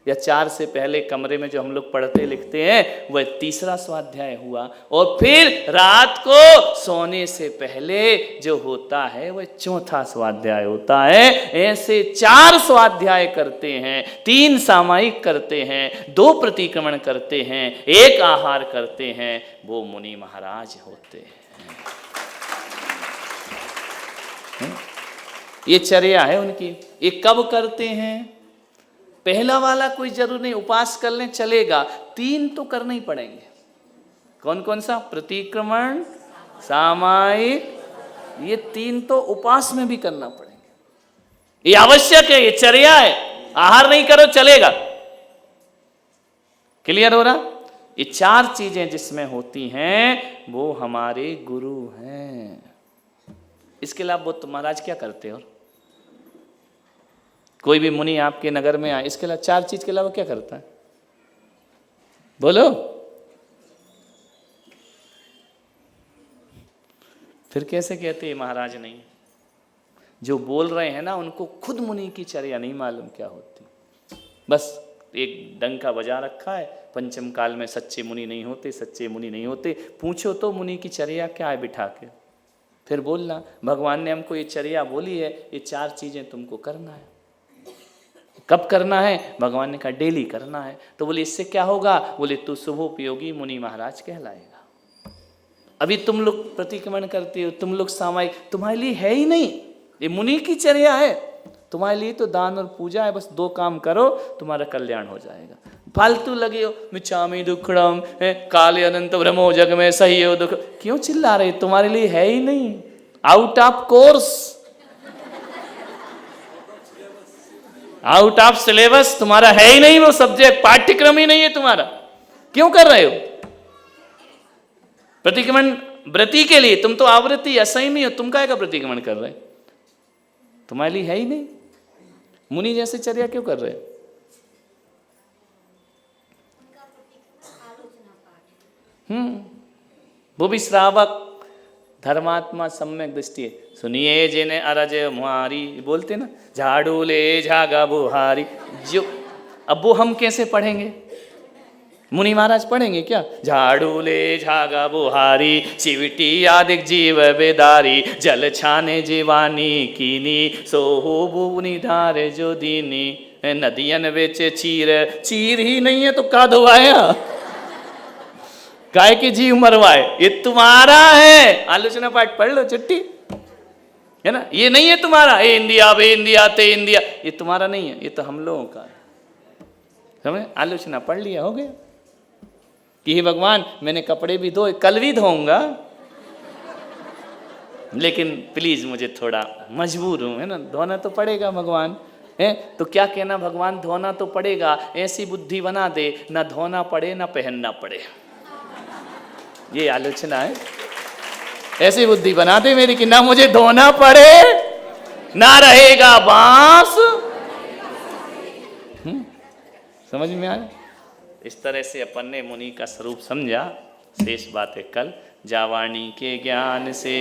या 4 से पहले कमरे में जो हम लोग पढ़ते लिखते हैं, वह तीसरा स्वाध्याय हुआ। और फिर रात को सोने से पहले जो होता है वह चौथा स्वाध्याय होता है। ऐसे 4 स्वाध्याय करते हैं, 3 सामायिक करते हैं, 2 प्रतिक्रमण करते हैं, 1 आहार करते हैं, वो मुनि महाराज होते हैं। ये चर्या है उनकी। ये कब करते हैं? पहला वाला कोई जरूर नहीं, उपास कर लें चलेगा, 3 तो करने ही पड़ेंगे। कौन कौन सा? प्रतिक्रमण, सामायिक, ये 3 तो उपास में भी करना पड़ेंगे। ये आवश्यक है, ये चर्या है। आहार नहीं करो चलेगा। क्लियर हो रहा? ये 4 चीजें जिसमें होती हैं वो हमारे गुरु हैं। इसके अलावा वो तो महाराज क्या करते? और कोई भी मुनि आपके नगर में आए, इसके अलावा 4 चीज के अलावा क्या करता है? बोलो। फिर कैसे कहते हैं महाराज नहीं? जो बोल रहे हैं ना, उनको खुद मुनि की चर्या नहीं मालूम क्या होती। बस एक डंका बजा रखा है, पंचम काल में सच्चे मुनि नहीं होते, सच्चे मुनि नहीं होते। पूछो तो मुनि की चर्या क्या है, बिठा के फिर बोलना भगवान ने हमको ये चर्या बोली है, ये 4 चीजें तुमको करना है। कब करना है? भगवान ने कहा डेली करना है। तो बोले इससे क्या होगा? बोले तू शुभोपयोगी मुनि महाराज कहलाएगा। अभी तुम लोग प्रतिक्रमण करते हो, तुम लोग सामायिक, तुम्हारे लिए है ही नहीं, ये मुनि की चर्या है। तुम्हारे लिए तो दान और पूजा है। बस 2 काम करो, तुम्हारा कल्याण हो जाएगा। फालतू लगे हो, मिच्छामि दुक्खड़म, काले अनंत ब्रह्मो जग में सही हो दुख, क्यों चिल्ला रहे? तुम्हारे लिए है ही नहीं, out of course, out of syllabus, तुम्हारा है ही नहीं वो सब्जेक्ट, पाठ्यक्रम ही नहीं है तुम्हारा। क्यों कर रहे हो प्रतिक्रमण? व्रती के लिए। तुम तो आवृत्ति असंयमी हो, तुम काहे का प्रतिक्रमण कर रहे? तुम्हारे लिए है ही नहीं। मुनि जैसे चर्या क्यों कर रहे? वो भी श्रावक, धर्मात्मा, सम्यक दृष्टि है। सुनिए जिन्हें अरज मुहारी बोलते ना, झाड़ू ले झागा बुहारी। जो अब वो हम कैसे पढ़ेंगे? मुनि महाराज पढ़ेंगे क्या? झाड़ू ले झागा बुहारी, चिविटी यादिक जीव बेदारी, जल छाने जीवानी कीनी, सोहो बुनी धारे जो दीनी, नदियन बेचे चीर, चीर ही नहीं है तो का धोआया? काय की जीव मरवाए, ये तुम्हारा है। आलोचना पाठ पढ़ लो, चिट्ठी है ना, ये नहीं है तुम्हारा। ए इंडिया, बे इंडिया, ते इंडिया, ये तुम्हारा नहीं है, ये तो हम लोगों का है। समझे? आलोचना पढ़ लिया, हो गया कि हे भगवान मैंने कपड़े भी धोए, कल भी धोऊंगा, लेकिन प्लीज मुझे थोड़ा मजबूर हूं, है ना, धोना तो पड़ेगा भगवान है। तो क्या कहना, भगवान धोना तो पड़ेगा, ऐसी बुद्धि बना दे ना धोना पड़े ना पहनना पड़े। ये आलोचना है, ऐसी बुद्धि बना दे मेरी कि ना मुझे धोना पड़े ना रहेगा बांस। समझ में आया? इस तरह से अपन ने मुनि का स्वरूप समझा। शेष बात है कल। जावाणी के ज्ञान से